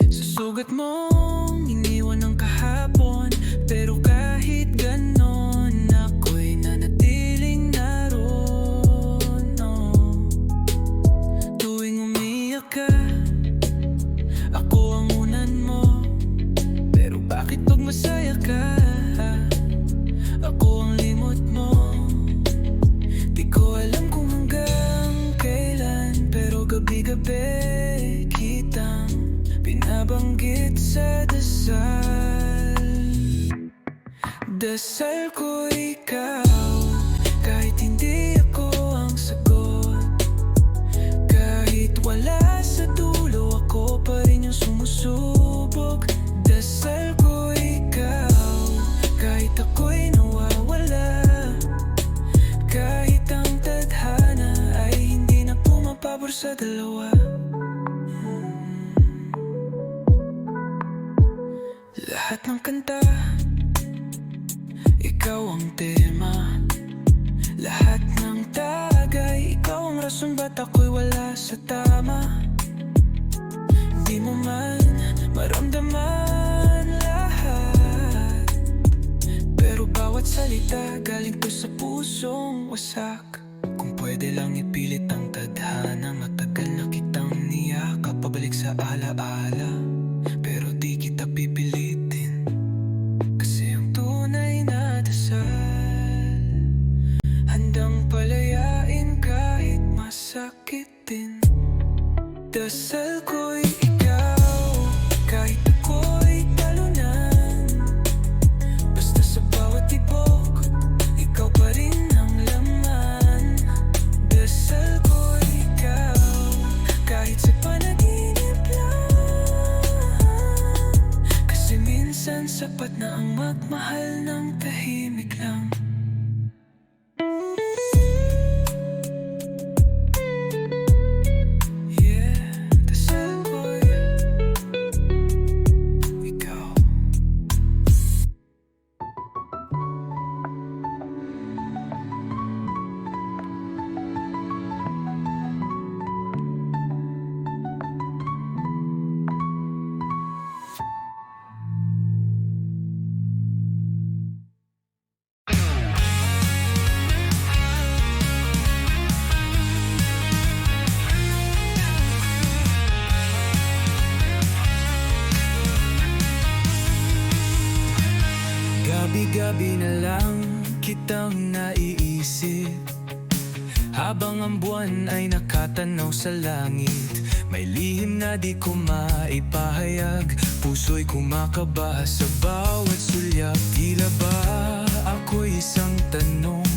Sa sugat mong iniwan ng kahapon, pero kahit ganon ako'y nanatiling naroon. Oh. Tuwing umiyak ka, ako ang unan mo. Pero bakit pag masaya ka, ako ang limot mo? Di ko alam kung hanggang kailan, pero gabi-gabi kitang binabanggit sa dasal. Dasal ko ikaw, kahit hindi ako ang sagot. Kahit wala sa dulo, ako pa rin yung sumusubok. Dasal ko ikaw, kahit ako'y nawawala. Kahit ang tadhana ay hindi na pumapabor sa dalawa. Lahat ng kanta, ikaw ang tema. Lahat ng tagay, ikaw ang rason ba't ako'y wala sa tama. Di mo man maramdaman lahat, pero bawat salita galing to sa pusong wasak. Kung pwede lang ipilit ang tadhana, matagal na kitang niyakap pabalik sa alaala. Pero di kita pipilitin, kasi ang tunay na dasal handang palayain kahit masakitin. Dasal ko'y ikaw, kahit ako'y talunan. Basta sa bawat tibok, ikaw pa rin ang laman. Dasal ko'y ikaw, kahit sa panaginip lang. Kasi minsan sapat na ang magmahal ng tahimik lang. Gabi-gabi na lang kitang naiisip, habang ang buwan ay nakatanaw sa langit. May lihim na di ko maipahayag, puso'y kumakaba sa bawat sulyap. Tila ba ako'y isang tanong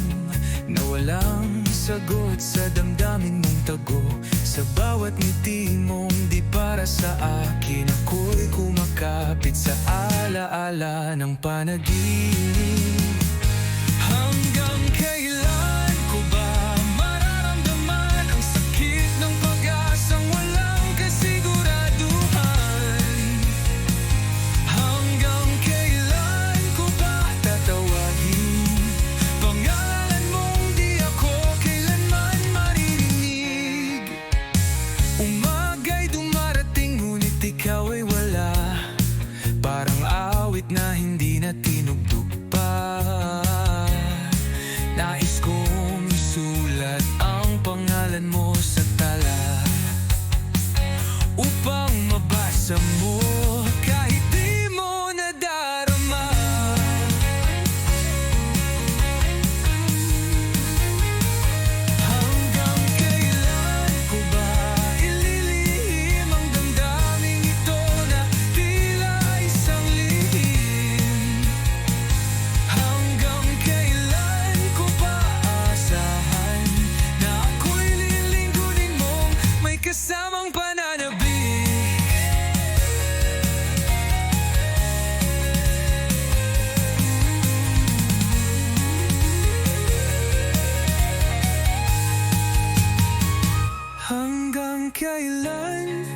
na walang sagot sa damdamin mong tago. Sa bawat ngiti mong di para sa akin, ako'y kumakapit sa alaala ng panaginip. Hanggang kailan ko ba mararamdaman ang sakit ng pag-asang walang kasiguraduhan? Hanggang kailan ko ba tatawagin pangalan mong di ako kailanman maririnig? Umaga'y dumarating ngunit ikaw ay wala, parang awit na hindi na tinugtog pa. Nais kong isulat ang pangalan mo sa tala upang mabasa mo kahit di mo nadarama. Hanggang kailan ko ba ililihim ang damdaming ito na tila isang lihim? Hanggang kailan ko ba aasahan na ako'y lilingkunin mong may kasamang pananabik? Hanggang kailan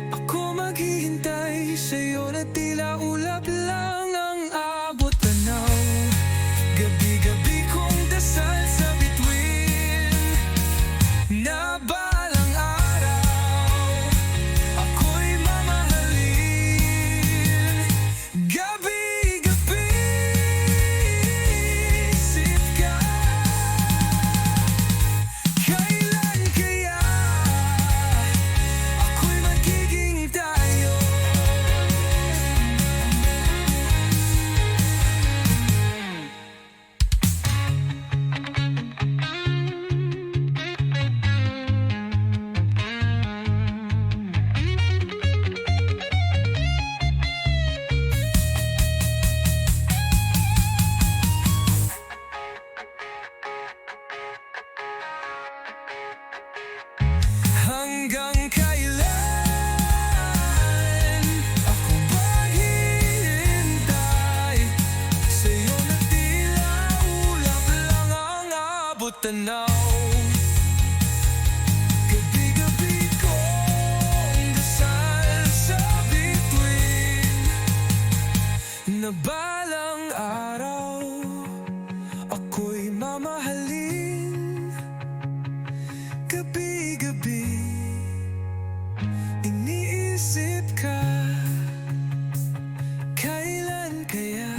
ako maghihintay sa'yo na tila ulap lang ang abot tanaw? Gabi-gabi kong dasal sa bituin na balang araw ako'y mamahalin. Gabi-gabi isip ka, kailan kaya ako'y magiging tayo? Hanggang kailan ako maghihintay sa'yo na tila ulap lang ang abot tanaw? Gabi-gabi kong dasal sa bituin na balang araw ako'y mamahalin. Gabi-gabi iniisip ka, kailan kaya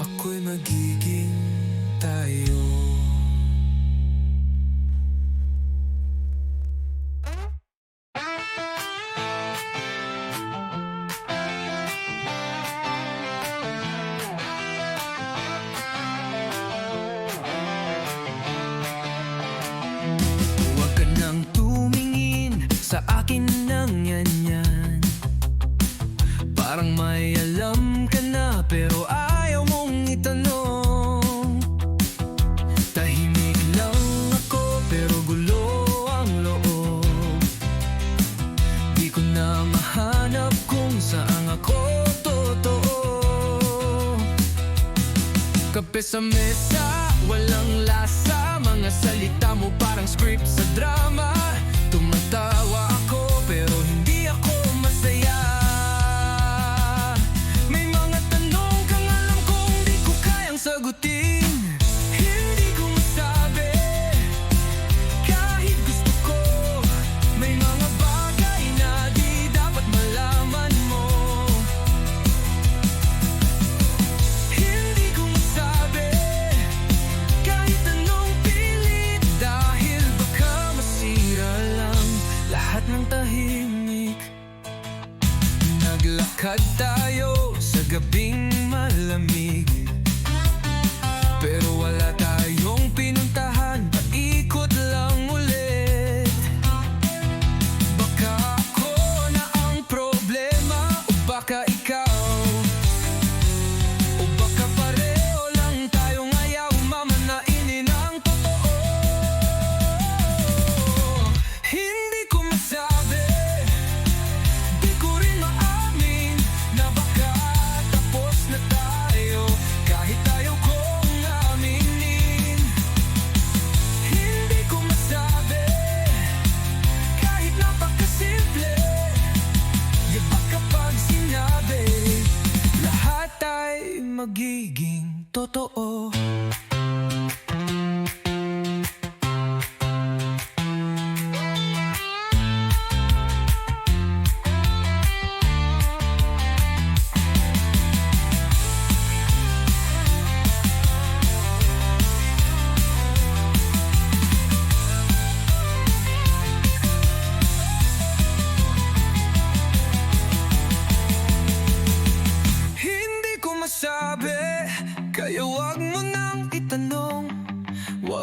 ako'y magiging tayo? Huwag ka nang tumingin sa akin ng ganyan. Parang may alam ka na pero ayaw mong itanong. Tahimik lang ako pero gulo ang loob. Di ko na mahanap kung saan ako totoo. Kape sa mesa, walang lasa. Mga salita mo parang script sa drama. Tumatawa ako pero hindi ako masaya. May mga tanong kang alam kong di ko kayang sagutin. Hindi ko masabi kahit gusto ko. May mga bagay na di dapat malaman mo. Hindi ko masabi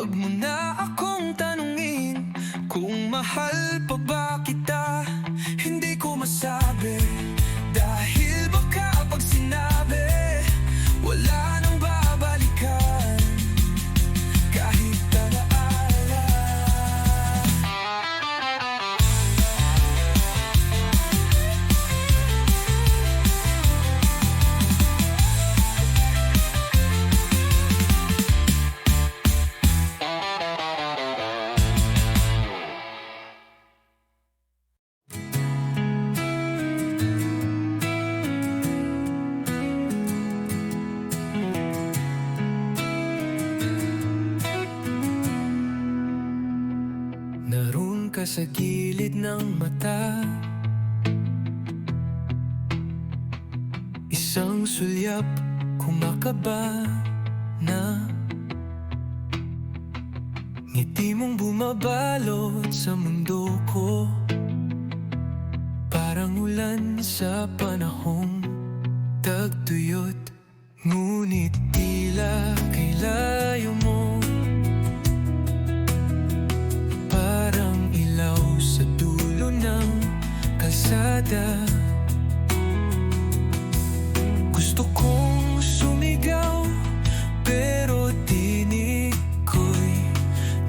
Wag mo na akong tanungin kung mahal pa ba kita. Hindi ko masabi, dahil baka pag sinabi wala nang babalikan, kahit alaala. Naroon ka sa gilid ng mata, isang sulyap kumakaba na ngiti mong bumabalot sa mundo ko, parang ulan sa panahong tagtuyot. Ngunit tila kay layo mo, parang ilaw sa dulo ng kalsada. Gusto kong sumigaw, pero tinig ko'y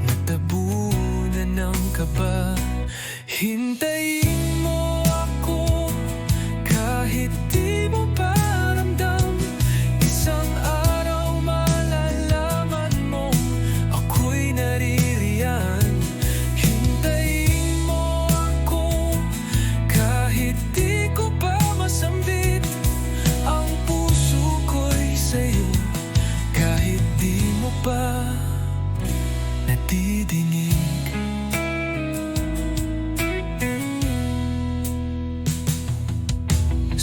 natabunan ng kaba. Hintayin mo ako kahit di mo pa ramdam. Isang araw malalaman mo ako'y naririyan. Hintayin mo ako kahit di ko pa masambit ang puso ko'y sa'yo, kahit di mo pa nadidinig.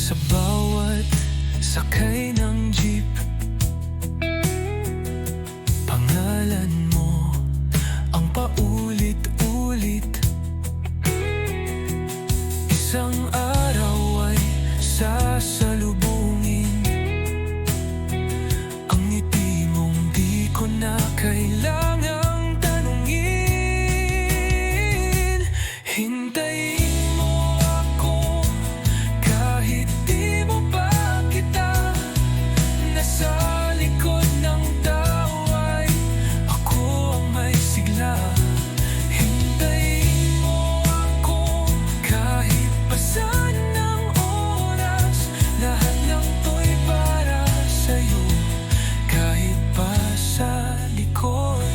Sa bawat sakay ng jeep, pangalan mo ang paulit-ulit. Isang araw ay sasalubungin ang ngiti mong di ko na kailangang tanungin. Hintayin mo ako kahit di mo pa kita. Nasa likod ng tao ay ako ang may sigla. Hintayin mo ako kahit pasan ng oras. Lahat ng to'y para sa'yo, kahit pa sa likod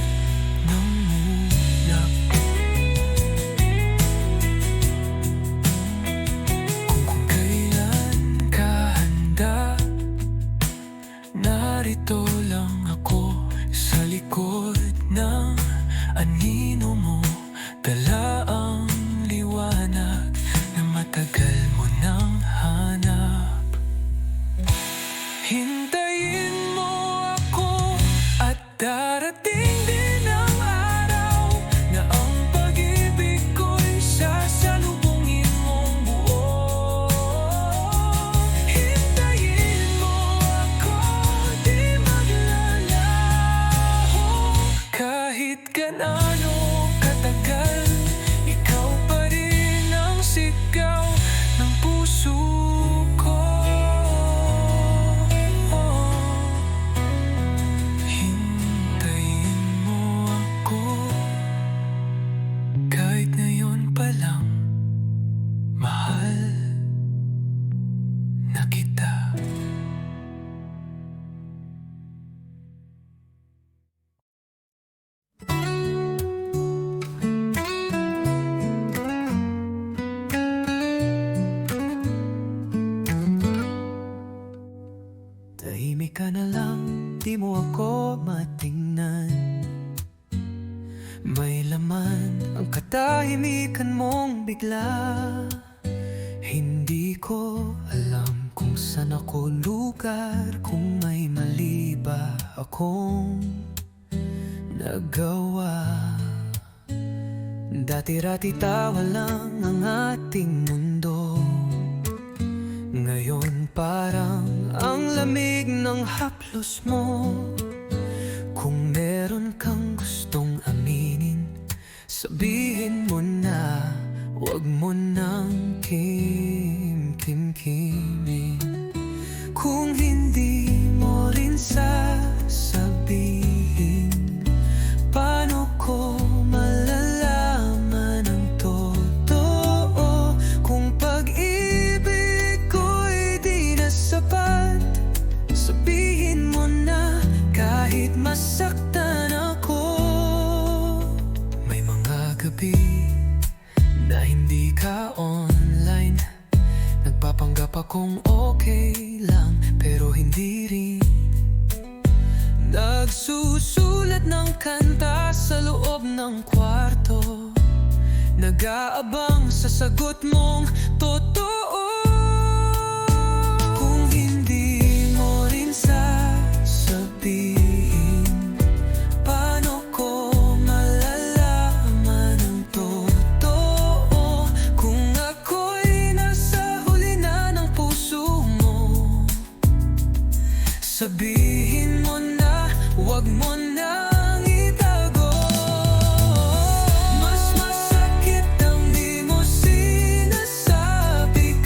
ng ulap. Kung kailan ka handa, narito lang ako sa likod ng anino mo. Dala ang liwanag na matagal mo nang hanap. Hintayin mo ako at darating din ang araw na ang pag-ibig ko'y sasalubungin mong buo. Hintayin mo ako, di maglalaho. Kahit gaano katagal, ikaw pa rin ang sigaw ng puso ko. Hintayin mo ako kahit ngayon pa lang, mahal na kita. Tahimik ka na lang, di mo ako matingnan. May laman ang katahimikan mong bigla. Hindi ko alam kung saan ako lugar, kung may mali ba akong nagawa. Dati-rati tawa lang ang ating mundo, ngayon parang ang lamig ng haplos mo. Kung meron kang gustong Sabihin mo na, wag mo nang kimkimin. Kung hindi mo rin sasabihin, paano ko malalaman ang totoo? Kung pag-ibig ko'y di na sapat, sabihin mo na kahit masaktan ako. May mga gabi na hindi ka online, nagpapanggap akong okay lang, pero hindi rin. Nagsusulat ng kanta sa loob ng kwarto, nag-aabang sa sagot mong totoo. Kung hindi mo rin sasabihin, paano ko malalaman ang totoo? Kung ako'y nasa huli na ng puso mo, sabihin mo na, wag mo nang itago. Mas masakit ang di mo sinasabi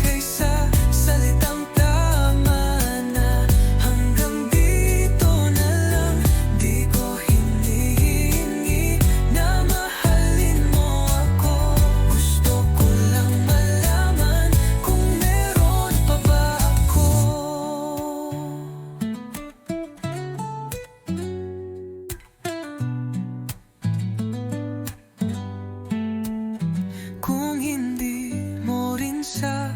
kaysa salitang tama na. Hanggang dito na lang, di ko hinihingi na mahalin mo ako. Gusto ko lang malaman kung meron pa ba ako. Kung hindi mo rin sasabihin,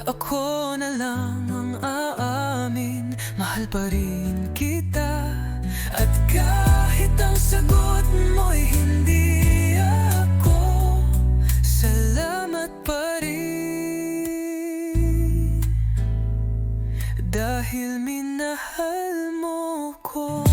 ako na lang ang aamin, mahal pa rin kita. At kahit ang sagot mo'y hindi ako, salamat pa rin, dahil minahal mo ko.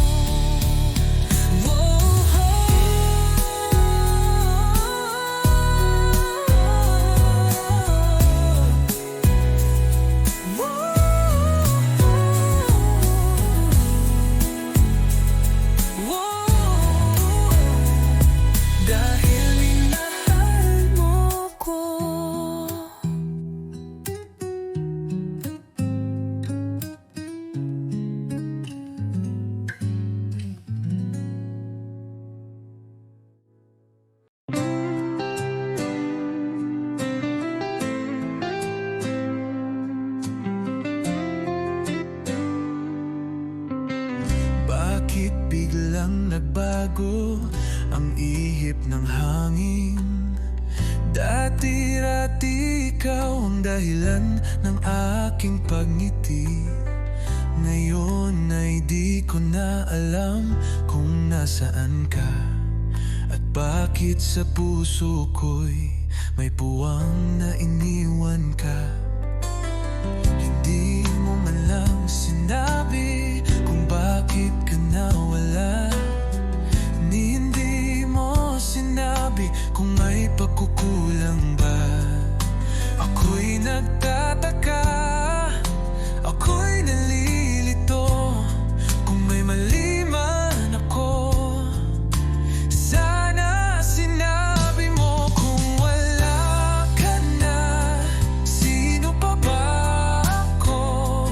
Dahil minahal mo ko. Bakit biglang nagbago ang ihip ng hangin? Dati-rati ikaw ang dahilan ng aking pagngiti. Ngayon ay di ko na alam kung nasaan ka, at bakit sa puso ko'y may puwang na iniwan ka. Hindi mo man lang sinabi kung bakit ka nawala, ni hindi mo sinabi kung may pagkukulang ba. Ako'y nagtataka, ako'y nalilito, kung may mali man ako, sana sinabi mo. Kung wala ka na, sino pa ba ako?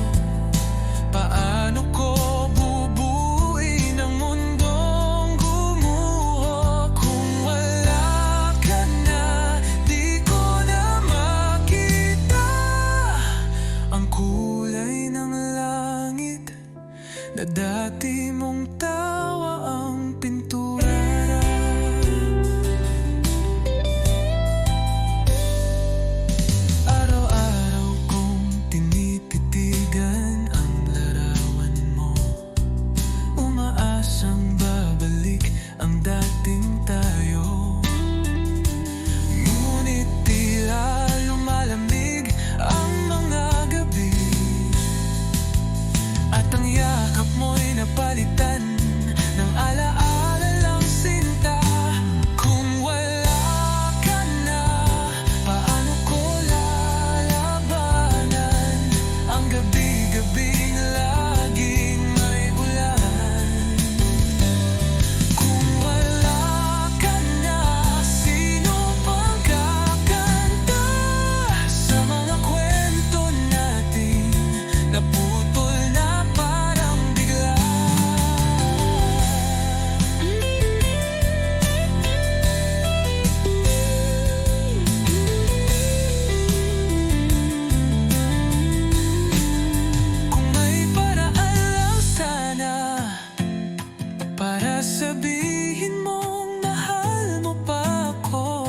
sabihin mong mahal mo pa ako.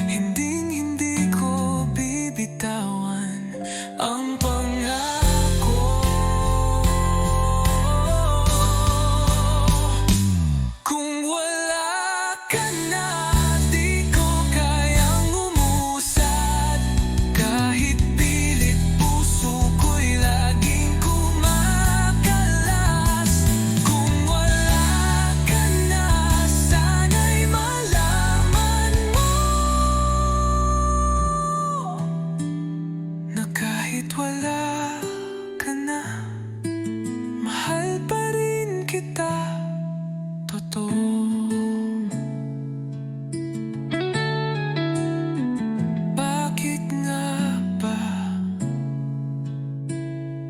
Hinding-hindi ko bibitawan ang pangako. Kung wala ka na, di ko kayang umusad. Kahit pilit puso ko'y laging kumakalas. Kung wala ka na, sana'y malaman mo na kahit wala ka na, mahal pa rin kita, totoo. Bakit nga ba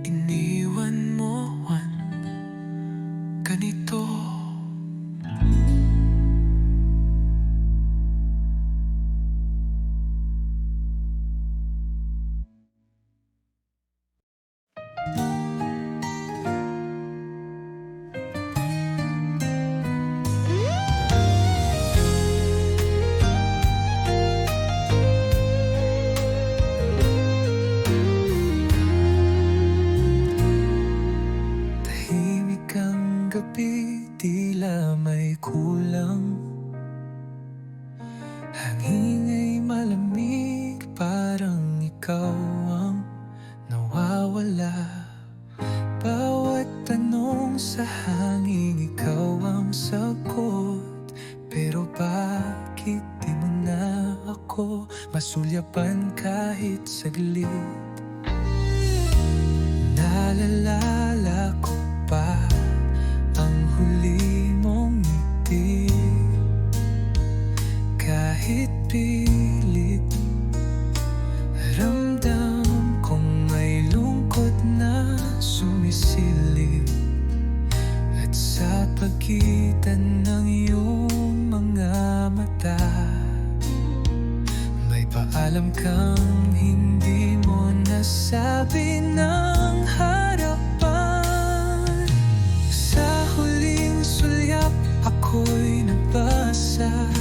iniwan mo Juan ganito? Tahimik ang gabi, tila may kulang. Hangin ay malamig, parang ikaw ang nawawala. Bawat tanong sa hangin, ikaw ang sagot. Pero bakit di mo na ako masulyapan kahit saglit? Naalala ko pa ang huli mong ngiti. Kahit pilit, ramdam kong may lungkot na sumisilip. At sa pagitan ng iyong mga mata, may paalam kang hindi mo nasabi ng harapan. Sa huling sulyap, ako'y nagbasag.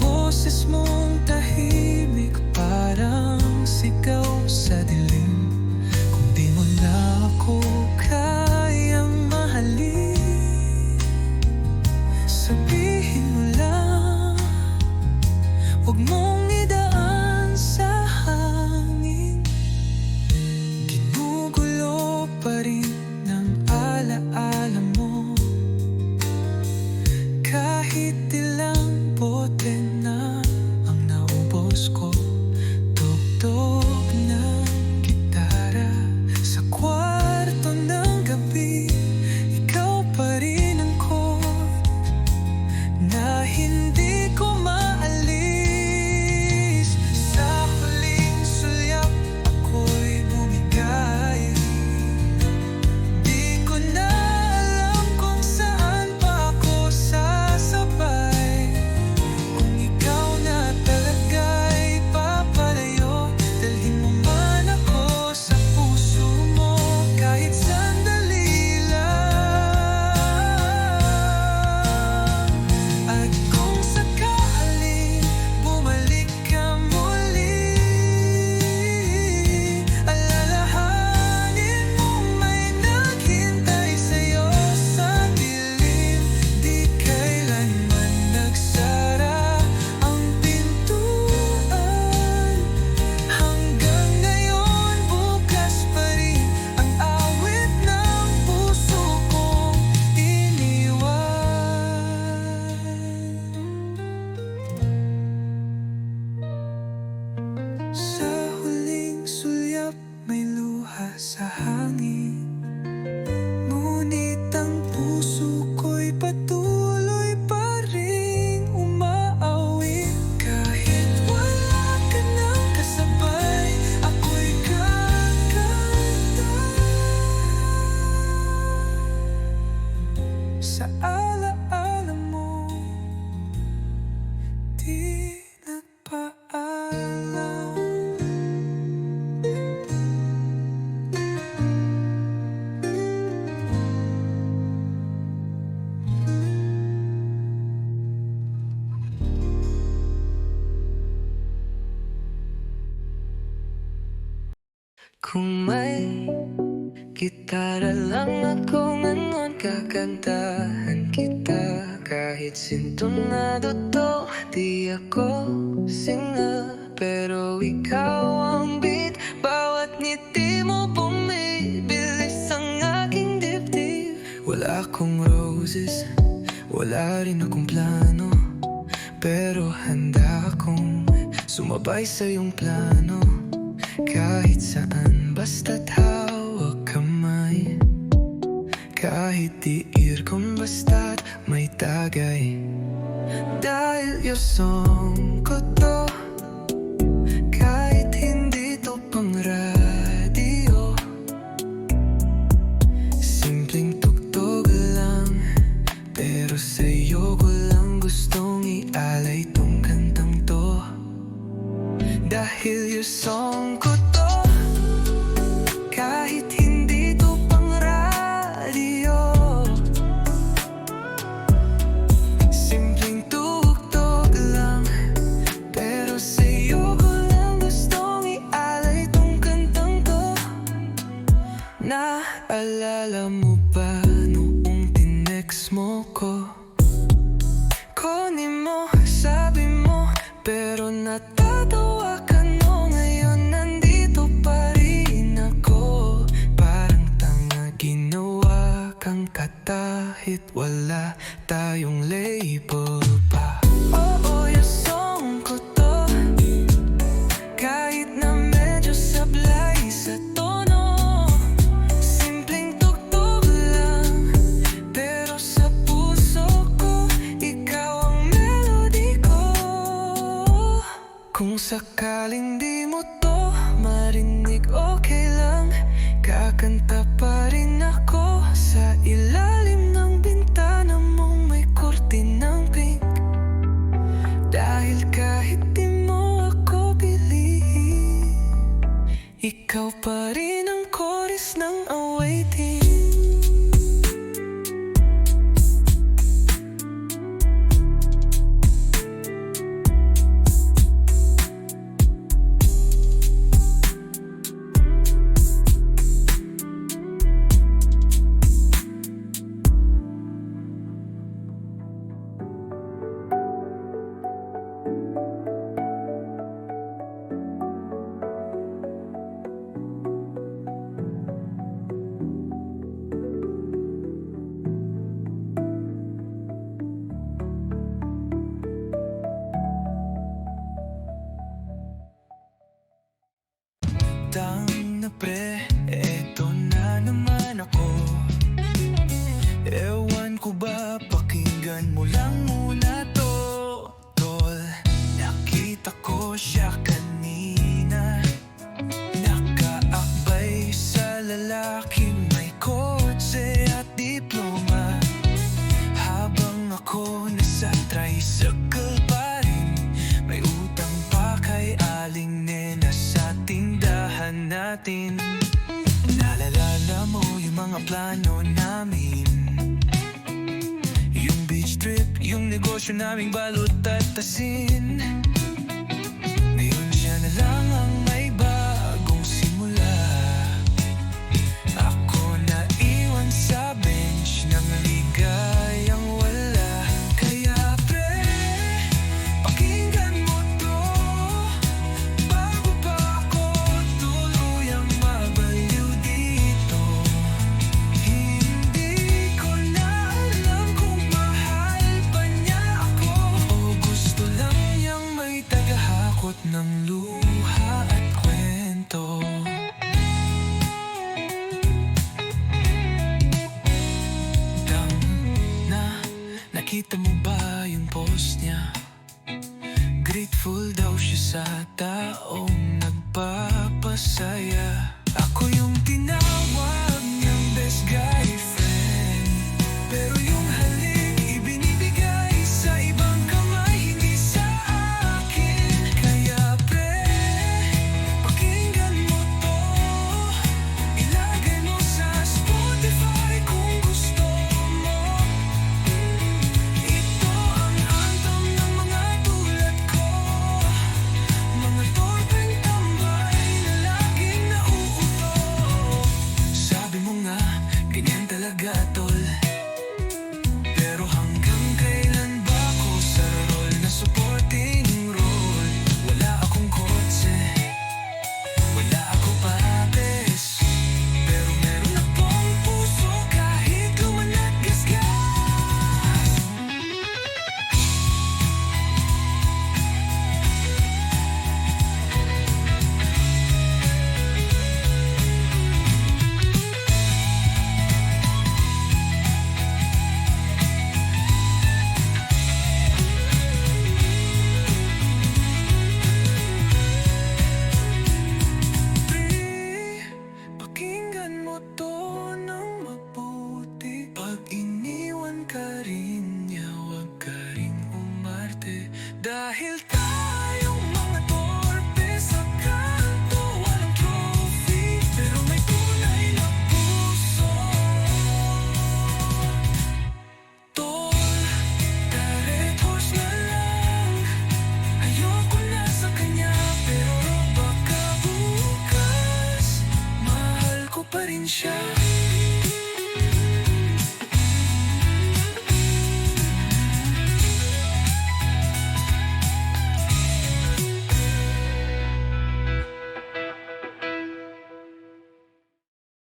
Boses mong tahimik, parang sigaw sa dilim. Kung di mo na ako kayang mahalin, sabihin mo lang, huwag mong idaan sa hangin. Ginugulo pa rin ng alaala mo. Kahit ilang bote na ang naubos ko, tugtog ng gitara sa kwarto ng gabi. Ikaw pa rin ang chord na hindi ko maalis. Sa huling sulyap, ako'y bumigay. Di ko na alam kung saan pa ako sasabay. Kung ikaw na talaga'y papalayo, dalhin mo man ako sa puso mo kahit sandali lang. At kung sakaling bumalik ka muli, alalahanin mong may naghintay sa'yo sa dilim. Di kailanman nagsara ang pintuan. Hanggang ngayon, bukas pa rin ang awit ng puso kong iniwan. Sa huling sulyap, may luha sa hangin. Ngunit ang puso ko'y patuloy pa rin umaawit. Kahit wala ka nang kasabay, ako'y kakanta. Sa alaala mo, di nagpaalam. Kung may gitara lang ako ngayon, kakantahan kita. Kahit sintonado to, di ako singer. Pero ikaw ang beat, bawat ngiti mo bumibilis ang aking dibdib. Wala akong roses, wala rin akong plano, pero handa akong sumabay sa iyong plano. Kahit saan, basta't hawak kamay. Kahit tiir kung basta't may tagay. Dahil yung song ko to, kahit hindi to pang radyo, simpleng tugtog lang, pero sa'yo ko lang gustong ialay tong kantang to. Dahil yung song ko to, kahit hindi to pang radyo, simpleng tugtog lang, pero sa'yo ko lang gustong ialay tong kantang to. Naalala mo ba noong tinext mo ko? Kunin mo, sabi mo, pero natatawa ka no. Ngayon nandito pa rin ako. Parang tanga, ginawa kang katahit wala tayong label pa. Oo, yung song ko to, kahit na medyo sablay sa tono, simpleng tugtog lang, pero sa puso ko, ikaw ang melody ko. Kung sakaling di mo to marinig, okay lang, kakanta pa rin ako sa ilalim ng bintana mong may kurtinang pink. Dahil kahit di mo ako piliin, ikaw pa rin ang chorus ng awaiting. Tang na pre, eto na naman ako. Ewan ko ba, pakinggan mo lang muna to, tol. Nakita ko siya kanina, nakaakbay sa lalaking may kotse at diploma. Habang ako nasa tricycle pa rin, may utang pa kay Aling Nena sa tindahan natin. Naalala mo yung mga plano namin, yung beach trip, yung negosyo naming balot at asin. Ngayon siya na lang ang may bagong simula. Ako na iwan sa bench ng ligayang wala. Kaya pre, pakinggan mo to, bago pa ako tuluyang mabaliw dito. Hindi ko na alam kung mahal pa niya ako, o gusto lang niyang may tagahakot ng luha at kwento. Dang na, nakita mo ba yung post niya? Grateful daw siya sa taong nagpapasaya.